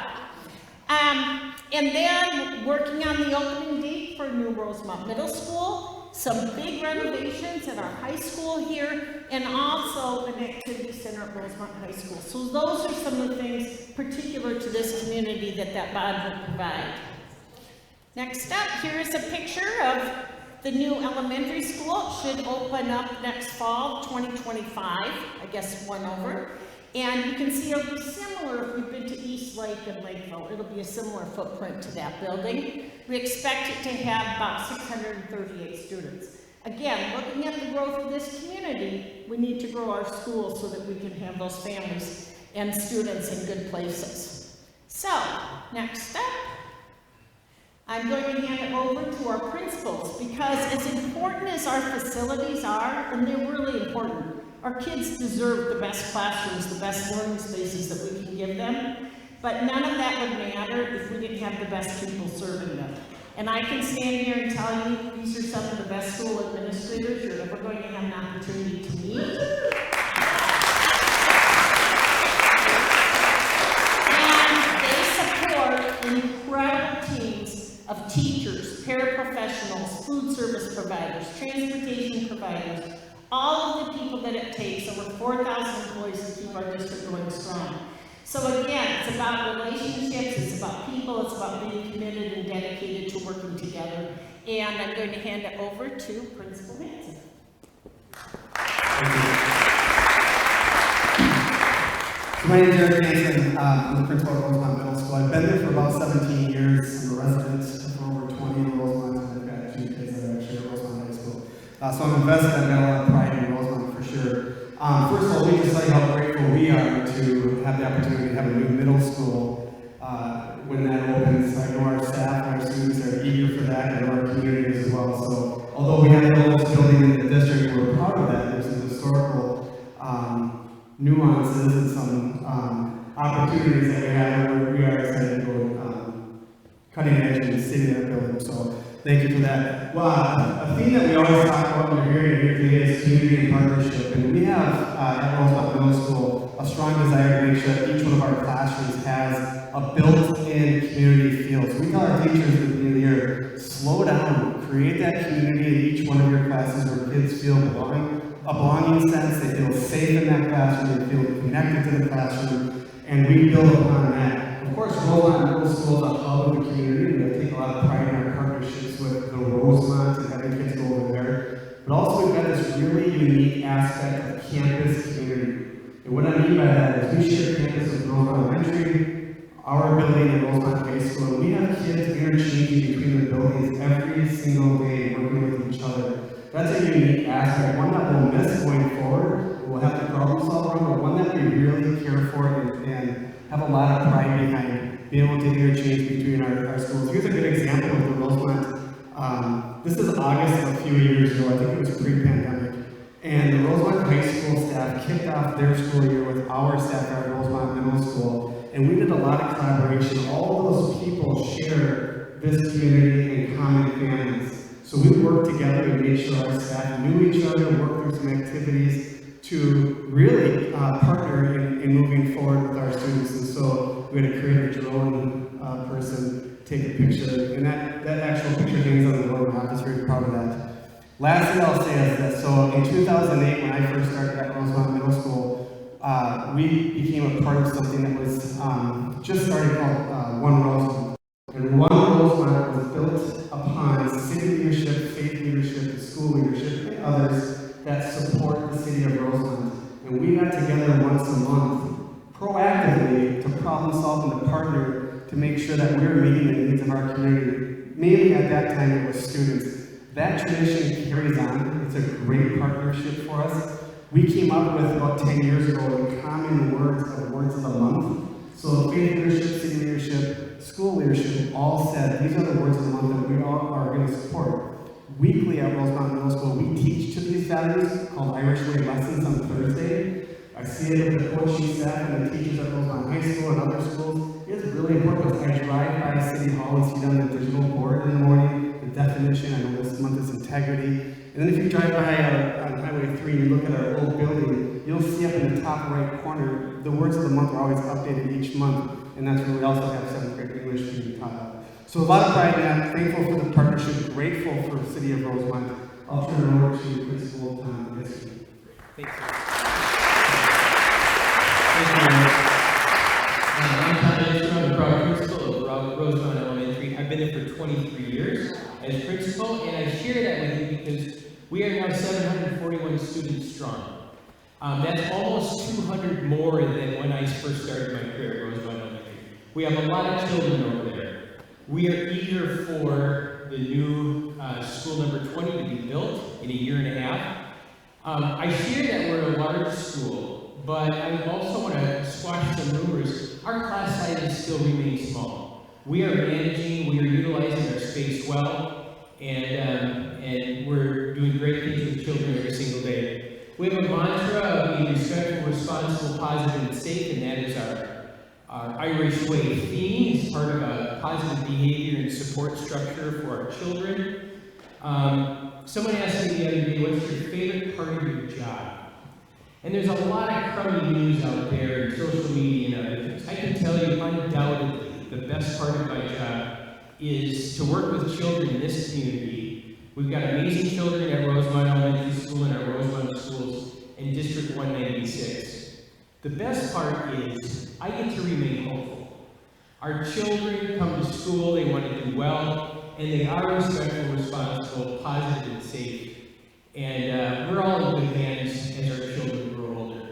S6: And then working on the opening date for new Rosemont Middle School, some big renovations at our high school here, and also an activity center at Rosemont High School. So those are some of the things particular to this community that bond will provide. Next up, here is a picture of the new elementary school. It should open up next fall, 2025, I guess one over. And you can see it'll be similar if you've been to East Lake and Lakeville. It'll be a similar footprint to that building. We expect it to have about 638 students. Again, looking at the growth of this community, we need to grow our schools so that we can have those families and students in good places. So, next up, I'm going to hand it over to our principals because as important as our facilities are, and they're really important, our kids deserve the best classrooms, the best learning spaces that we can give them, but none of that would matter if we didn't have the best people serving them. And I can stand here and tell you, these are some of the best school administrators you're ever going to have an opportunity to meet. And they support incredible teams of teachers, paraprofessionals, food service providers, transportation providers, all of the people that it takes, over 4,000 employees to keep our district going strong. So again, it's about relationships, it's about people, it's about being committed and dedicated to working together. And I'm going to hand it over to Principal Manson.
S7: So my name is Eric Mason. I'm the principal at Rosemont Middle School. I've been there for about 17 years. I'm a resident for over 20 in Rosemont, and I've got 2 kids that are actually at Rosemont High School. So I'm invested. I've got a lot of pride in Rosemont for sure. First of all, let me just tell you how grateful we are to have the opportunity to have a new middle school when that opens. I know our staff and our students are eager for that, and our community as well. So although we have the oldest building in the district, we're proud of that. There's some historical nuances and some opportunities that we have. We are excited to go cutting edge in the city of that building. So thank you for that. Well, a theme that we always talk about when we're here today is community and partnership. And we have at Rosemont Middle School a strong desire to make sure that each one of our classrooms has a built-in community feel. So we tell our teachers at the beginning of the year, slow down, create that community in each one of your classes where kids feel a belonging sense, they feel safe in that classroom, they feel connected to the classroom, and we build upon that. Of course, Rosemont Middle School is a hub of the community, and we take a lot of pride in our partnerships with the Rosemont and having kids go over there. But also we've got this really unique aspect of campus community. And what I mean by that is we share campus with Rosemont Elementary, our building at Rosemont High School, and we have kids interchanging between the buildings every single day, working with each other. That's a unique aspect, one that we'll miss going forward. We'll have to problem solve around, but one that we really care for and have a lot of pride behind being able to interchange between our schools. Here's a good example of the Rosemont. This is August of a few years ago. I think it was pre-pandemic. And the Rosemont High School staff kicked off their school year with our staff at Rosemont Middle School. And we did a lot of collaboration. All of those people share this community and common families. So we worked together to make sure our staff knew each other, worked through some activities to really partner in moving forward with our students. And so we had to create a drone person take a picture, and that actual picture hangs on the door, and I'm just very proud of that. Lastly, I'll say is that, so in 2008, when I first started at Rosemont Middle School, we became a part of something that was just started called One Rosemont. And One Rosemont was built upon city leadership, faith leadership, school leadership, and others that support the city of Rosemont. And we got together once a month, proactively, to problem solve and to partner to make sure that we were meeting the needs of our community. Mainly at that time it was students. That tradition carries on. It's a great partnership for us. We came up with about 10 years ago the common words of the month. So faith leadership, city leadership, school leadership all said these are the words of the month that we all are going to support. Weekly at Rosemount Middle School, we teach to these values called Irish Way lessons on Thursday. I see it with the coaching staff and the teachers at Rosemount High School and other schools. It's really important. I drive by City Hall and see on the digital board in the morning, the definition, I know this month is integrity. And then if you drive by on Highway 3 and you look at our old building, you'll see up in the top right corner, the words of the month are always updated each month. And that's where we also have 7th grade English being taught. So a lot of pride in that, thankful for the partnership, grateful for the City of Rosemont. I'll turn it over to Principal Tom Hiskey.
S8: Thank you. I'm Tom Hiskey. I'm the proud principal of Rosemount Elementary. I've been there for 23 years as principal, and I share that with you because we are now 741 students strong. That's almost 200 more than when I first started my career at Rosemount Elementary. We have a lot of children over there. We are eager for the new school number 20 to be built in a year and a half. I share that we're a large school, but I also want to squash some rumors. Our class sizes still remain small. We are managing, we are utilizing our space well, and we're doing great things with children every single day. We have a mantra of being respectful, responsible, positive, and safe, and that is our Irish Way theme. It's part of a positive behavior and support structure for our children. Someone asked me the other day, what's your favorite part of your job? And there's a lot of crummy news out there in social media and other things. I can tell you undoubtedly the best part of my job is to work with children in this community. We've got amazing children at Rosemount Elementary School and our Rosemount schools in District 196. The best part is I get to remain hopeful. Our children come to school, they want to do well, and they are respectful, responsible, positive, and safe. And we're all in good hands as our children grow older.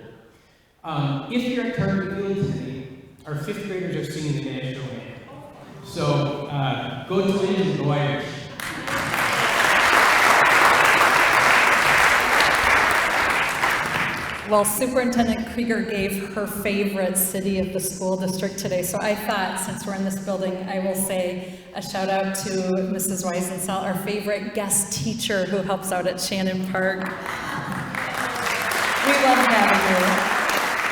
S8: If you're at Target Field today, our 5th graders are singing the national anthem. So go Twins and go Irish.
S9: Well, Superintendent Krueger gave her favorite city of the school district today, so I thought, since we're in this building, I will say a shout out to Mrs. Weisensel, our favorite guest teacher who helps out at Shannon Park. We love having you.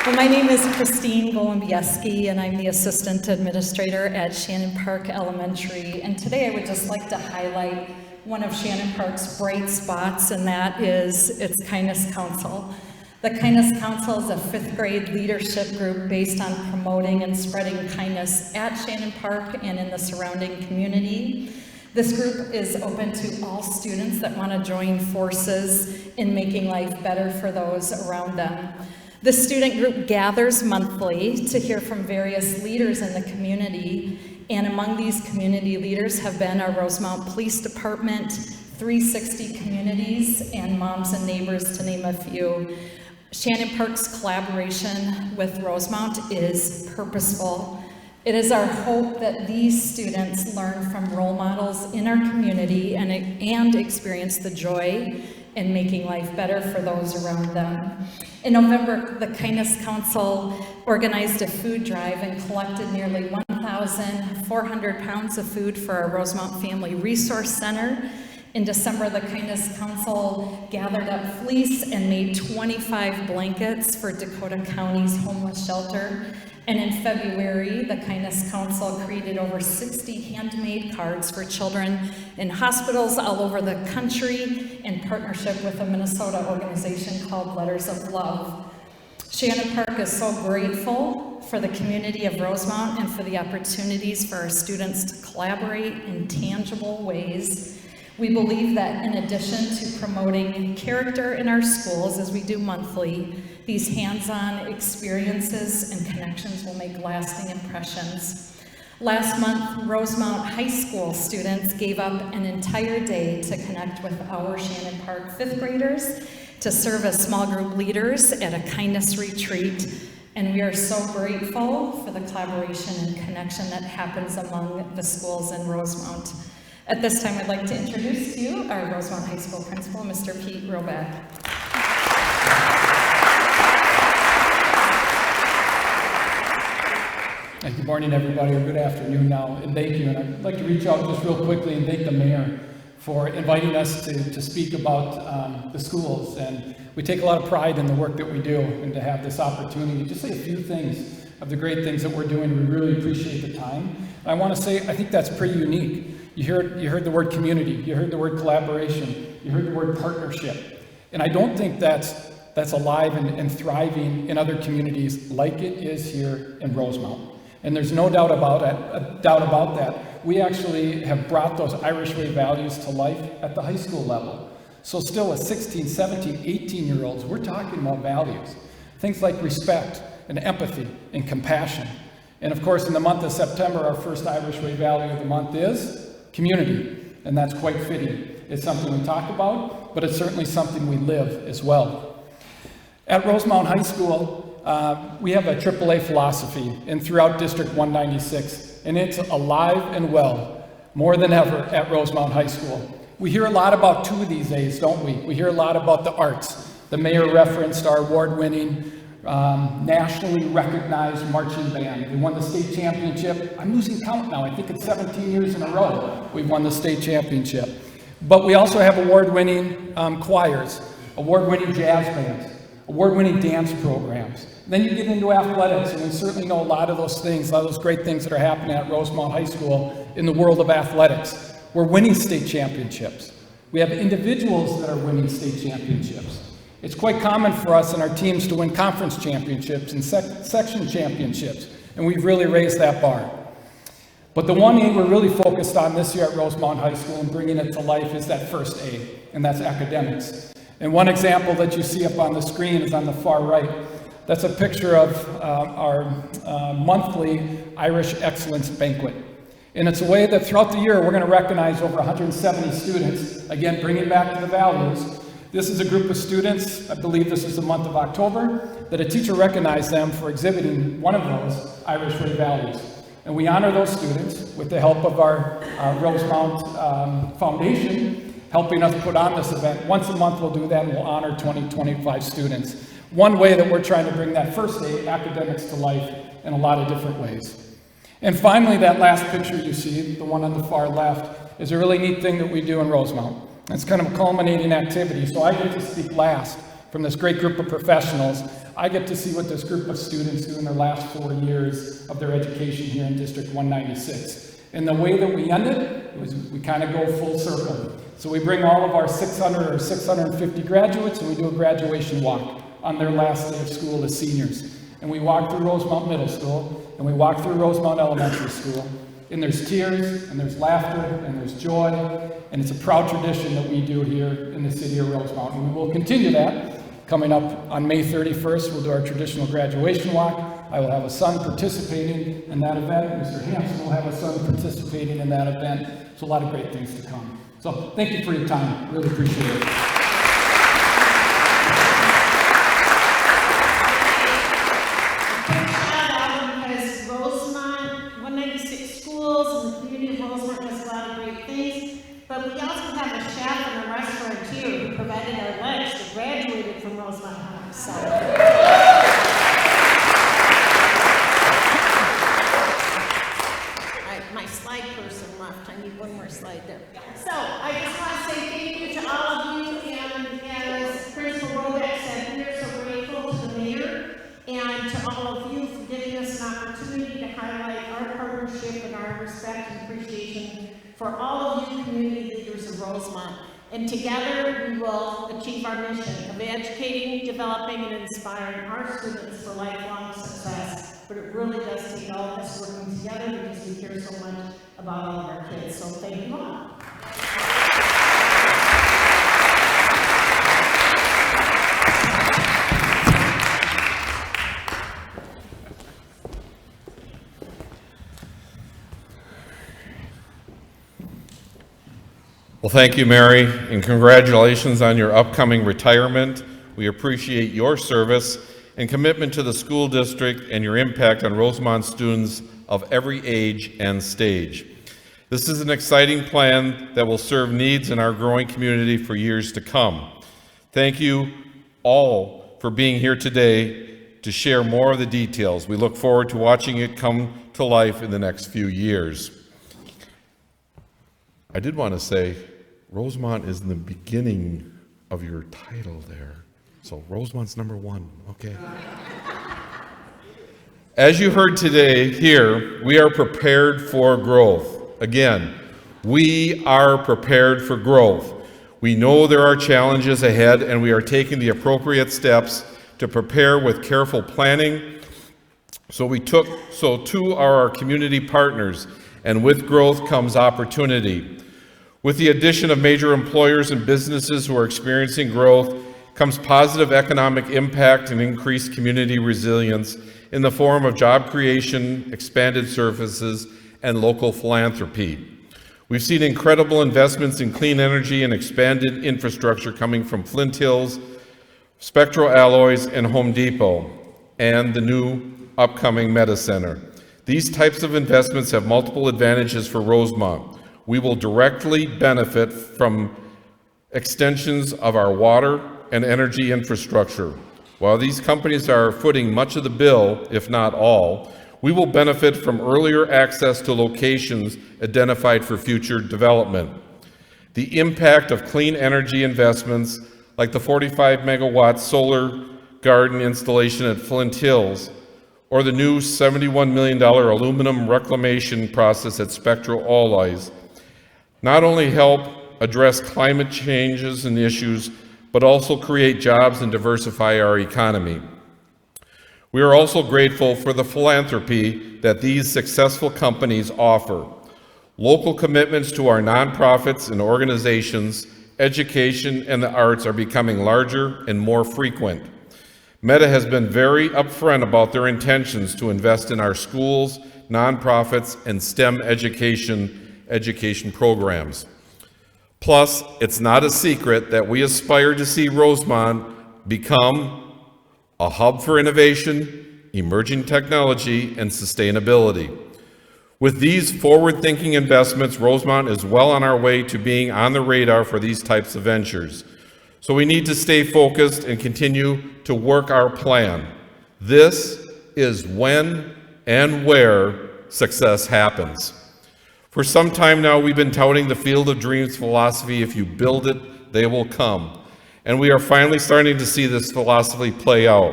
S9: Well, my name is Christine Golombieski, and I'm the Assistant Administrator at Shannon Park Elementary, and today I would just like to highlight one of Shannon Park's bright spots, and that is its Kindness Council. The Kindness Council is a 5th grade leadership group based on promoting and spreading kindness at Shannon Park and in the surrounding community. This group is open to all students that want to join forces in making life better for those around them. The student group gathers monthly to hear from various leaders in the community, and among these community leaders have been our Rosemount Police Department, 360 Communities, and Moms and Neighbors, to name a few. Shannon Park's collaboration with Rosemount is purposeful. It is our hope that these students learn from role models in our community and experience the joy in making life better for those around them. In November, the Kindness Council organized a food drive and collected nearly 1,400 pounds of food for our Rosemount Family Resource Center. In December, the Kindness Council gathered up fleece and made 25 blankets for Dakota County's homeless shelter. And in February, the Kindness Council created over 60 handmade cards for children in hospitals all over the country in partnership with a Minnesota organization called Letters of Love. Shannon Park is so grateful for the community of Rosemount and for the opportunities for our students to collaborate in tangible ways. We believe that in addition to promoting character in our schools, as we do monthly, these hands-on experiences and connections will make lasting impressions. Last month, Rosemount High School students gave up an entire day to connect with our Shannon Park 5th graders to serve as small group leaders at a kindness retreat. And we are so grateful for the collaboration and connection that happens among the schools in Rosemount. At this time, I'd like to introduce to you our Rosemount High School principal, Mr. Pete Roback.
S10: Good morning, everybody, or good afternoon now, and thank you. And I'd like to reach out just real quickly and thank the mayor for inviting us to speak about the schools. And we take a lot of pride in the work that we do, and to have this opportunity to just say a few things of the great things that we're doing. We really appreciate the time. I want to say, I think that's pretty unique. You heard the word community, you heard the word collaboration, you heard the word partnership. And I don't think that's alive and thriving in other communities like it is here in Rosemount. And there's no doubt about that. We actually have brought those Irish Way values to life at the high school level. So still with 16, 17, 18-year-olds, we're talking about values. Things like respect and empathy and compassion. And of course, in the month of September, our first Irish Way value of the month is community. And that's quite fitting. It's something we talk about, but it's certainly something we live as well. At Rosemount High School, we have a AAA philosophy, and throughout District 196, and it's alive and well, more than ever at Rosemount High School. We hear a lot about two these days, don't we? We hear a lot about the arts. The mayor referenced our award-winning, nationally recognized marching band. We won the state championship. I'm losing count now. I think it's 17 years in a row we've won the state championship. But we also have award-winning choirs, award-winning jazz bands, award-winning dance programs. Then you get into athletics, and we certainly know a lot of those things, a lot of those great things that are happening at Rosemount High School in the world of athletics. We're winning state championships. We have individuals that are winning state championships. It's quite common for us and our teams to win conference championships and section championships, and we've really raised that bar. But the one A we're really focused on this year at Rosemount High School and bringing it to life is that first A, and that's academics. And one example that you see up on the screen is on the far right. That's a picture of our monthly Irish Excellence Banquet. And it's a way that throughout the year we're going to recognize over 170 students, again bringing back to the values. This is a group of students, I believe this is the month of October, that a teacher recognized them for exhibiting one of those Irish Way values. And we honor those students with the help of our Rosemount Foundation, helping us put on this event. Once a month we'll do that, and we'll honor 25 students. One way that we're trying to bring that first day, academics, to life in a lot of different ways. And finally, that last picture you see, the one on the far left, is a really neat thing that we do in Rosemount. It's kind of a culminating activity, so I get to speak last from this great group of professionals. I get to see what this group of students do in their last 4 years of their education here in District 196. And the way that we end it was we kind of go full circle. So we bring all of our 600 or 650 graduates, and we do a graduation walk on their last day of school as seniors. And we walk through Rosemount Middle School, and we walk through Rosemount Elementary School, and there's tears, and there's laughter, and there's joy, and it's a proud tradition that we do here in the city of Rosemount. And we will continue that. Coming up on May 31st, we'll do our traditional graduation walk. I will have a son participating in that event. Mr. Hanson will have a son participating in that event. So a lot of great things to come. So thank you for your time. Really appreciate it.
S6: But we also have a chef and a restaurateur who provided our lunch that graduated from Rosemont High. So. My slide person left. I need one more slide there. So I just want to say thank you to all of you, and as Principal Robeck said, we are so grateful to the mayor and to all of you for giving us an opportunity to highlight our partnership and our respect and appreciation for all of you community leaders of Rosemont. And together we will achieve our mission of educating, developing, and inspiring our students for lifelong success. But it really does take all of us working together because we care so much about all of our kids. So thank you all.
S2: Well, thank you, Mary, and congratulations on your upcoming retirement. We appreciate your service and commitment to the school district and your impact on Rosemont students of every age and stage. This is an exciting plan that will serve needs in our growing community for years to come. Thank you all for being here today to share more of the details. We look forward to watching it come to life in the next few years. I did want to say, Rosemont is in the beginning of your title there. So Rosemont's number one, okay? As you heard today here, we are prepared for growth. Again, we are prepared for growth. We know there are challenges ahead, and we are taking the appropriate steps to prepare with careful planning. So too are our community partners, and with growth comes opportunity. With the addition of major employers and businesses who are experiencing growth comes positive economic impact and increased community resilience in the form of job creation, expanded services, and local philanthropy. We've seen incredible investments in clean energy and expanded infrastructure coming from Flint Hills, Spectral Alloys, and Home Depot, and the new upcoming Meta Center. These types of investments have multiple advantages for Rosemont. We will directly benefit from extensions of our water and energy infrastructure. While these companies are footing much of the bill, if not all, we will benefit from earlier access to locations identified for future development. The impact of clean energy investments, like the 45 megawatt solar garden installation at Flint Hills, or the new $71 million aluminum reclamation process at Spectral Alloys, not only help address climate changes and issues, but also create jobs and diversify our economy. We are also grateful for the philanthropy that these successful companies offer. Local commitments to our nonprofits and organizations, education, and the arts are becoming larger and more frequent. Meta has been very upfront about their intentions to invest in our schools, nonprofits, and STEM education programs. Plus, it's not a secret that we aspire to see Rosemont become a hub for innovation, emerging technology, and sustainability. With these forward-thinking investments, Rosemont is well on our way to being on the radar for these types of ventures. So we need to stay focused and continue to work our plan. This is when and where success happens. For some time now, we've been touting the Field of Dreams philosophy: if you build it, they will come. And we are finally starting to see this philosophy play out.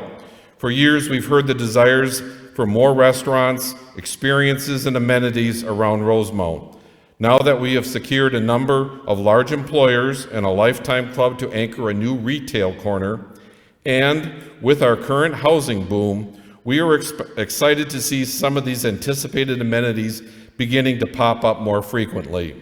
S2: For years, we've heard the desires for more restaurants, experiences, and amenities around Rosemount. Now that we have secured a number of large employers and a Lifetime Club to anchor a new retail corner, and with our current housing boom, we are excited to see some of these anticipated amenities beginning to pop up more frequently.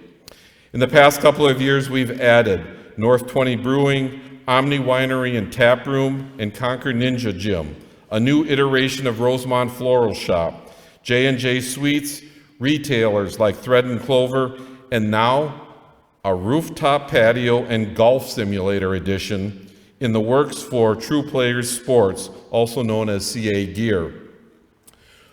S2: In the past couple of years, we've added North 20 Brewing, Omni Winery and Tap Room, and Conquer Ninja Gym, a new iteration of Rosemont Floral Shop, J&J Suites, retailers like Thread and Clover, and now a rooftop patio and golf simulator edition in the works for True Players Sports, also known as CA Gear.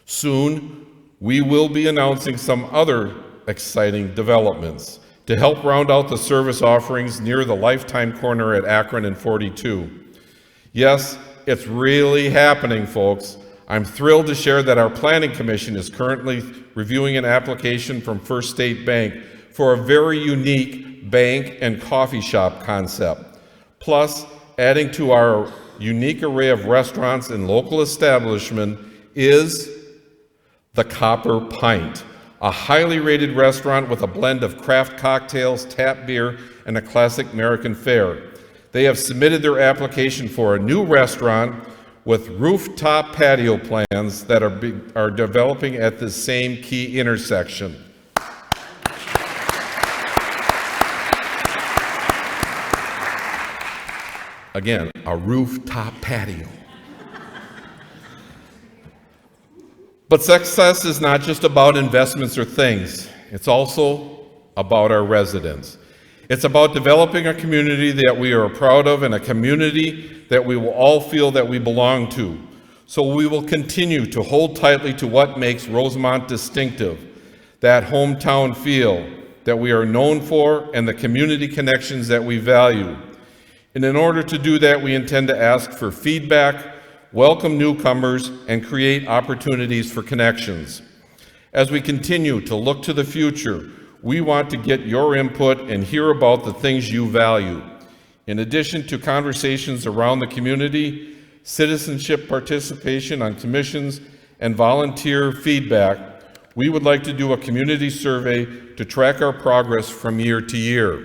S2: Soon, we will be announcing some other exciting developments to help round out the service offerings near the Lifetime Corner at Akron and 42. Yes, it's really happening, folks. I'm thrilled to share that our Planning Commission is currently reviewing an application from First State Bank for a very unique bank and coffee shop concept. Plus, adding to our unique array of restaurants and local establishment is the Copper Pint, a highly rated restaurant with a blend of craft cocktails, tap beer, and a classic American fare. They have submitted their application for a new restaurant with rooftop patio plans that are developing at the same key intersection. Again, a rooftop patio. But success is not just about investments or things. It's also about our residents. It's about developing a community that we are proud of and a community that we will all feel that we belong to. So we will continue to hold tightly to what makes Rosemont distinctive. that hometown feel that we are known for and the community connections that we value. And in order to do that, we intend to ask for feedback, welcome newcomers, and create opportunities for connections. As we continue to look to the future, we want to get your input and hear about the things you value. In addition to conversations around the community, citizenship participation on commissions, and volunteer feedback, we would like to do a community survey to track our progress from year to year.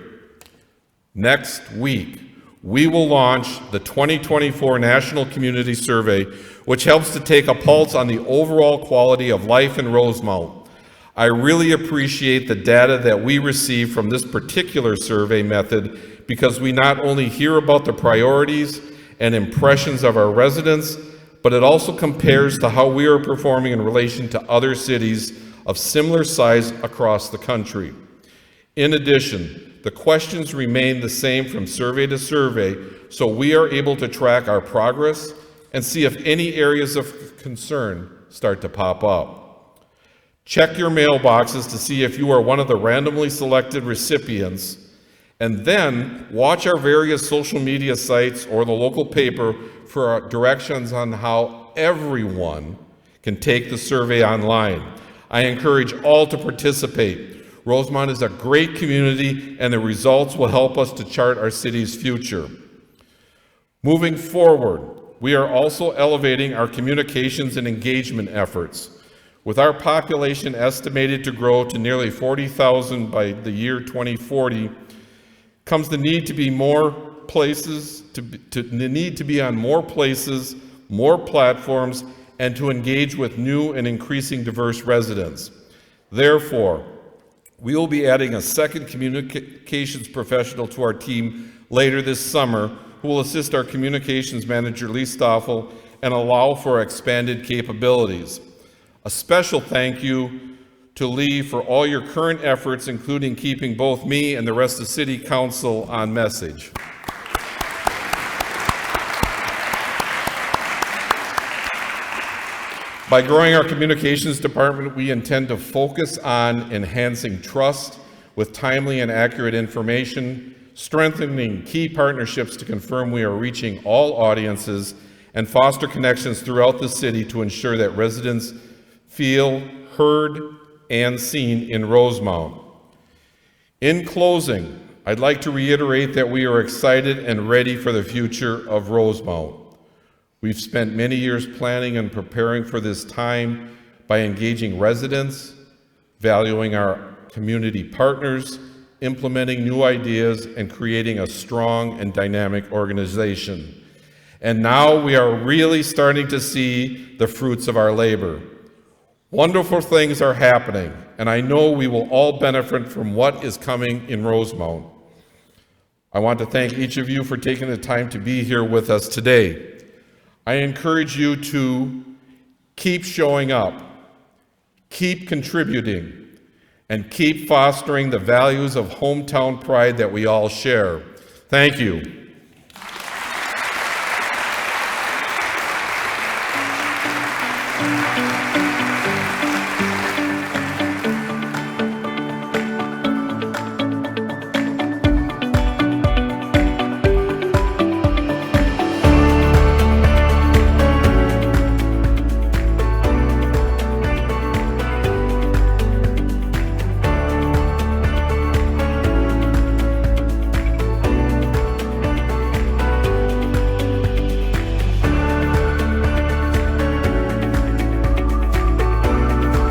S2: Next week, we will launch the 2024 National Community Survey, which helps to take a pulse on the overall quality of life in Rosemount. I really appreciate the data that we receive from this particular survey method because we not only hear about the priorities and impressions of our residents, but it also compares to how we are performing in relation to other cities of similar size across the country. In addition, the questions remain the same from survey to survey, so we are able to track our progress and see if any areas of concern start to pop up. Check your mailboxes to see if you are one of the randomly selected recipients, and then watch our various social media sites or the local paper for directions on how everyone can take the survey online. I encourage all to participate. Rosemont is a great community, and the results will help us to chart our city's future. Moving forward, we are also elevating our communications and engagement efforts. With our population estimated to grow to nearly 40,000 by the year 2040, comes the need to be more places, the need to be on more places, more platforms, and to engage with new and increasing diverse residents. Therefore, we will be adding a second communications professional to our team later this summer who will assist our communications manager, Lee Stoffel, and allow for expanded capabilities. A special thank you to Lee for all your current efforts, including keeping both me and the rest of City Council on message. By growing our communications department, we intend to focus on enhancing trust with timely and accurate information, strengthening key partnerships to confirm we are reaching all audiences, and foster connections throughout the city to ensure that residents feel heard and seen in Rosemount. In closing, I'd like to reiterate that we are excited and ready for the future of Rosemount. We've spent many years planning and preparing for this time by engaging residents, valuing our community partners, implementing new ideas, and creating a strong and dynamic organization. And now we are really starting to see the fruits of our labor. Wonderful things are happening, and I know we will all benefit from what is coming in Rosemount. I want to thank each of you for taking the time to be here with us today. I encourage you to keep showing up, keep contributing, and keep fostering the values of hometown pride that we all share. Thank you.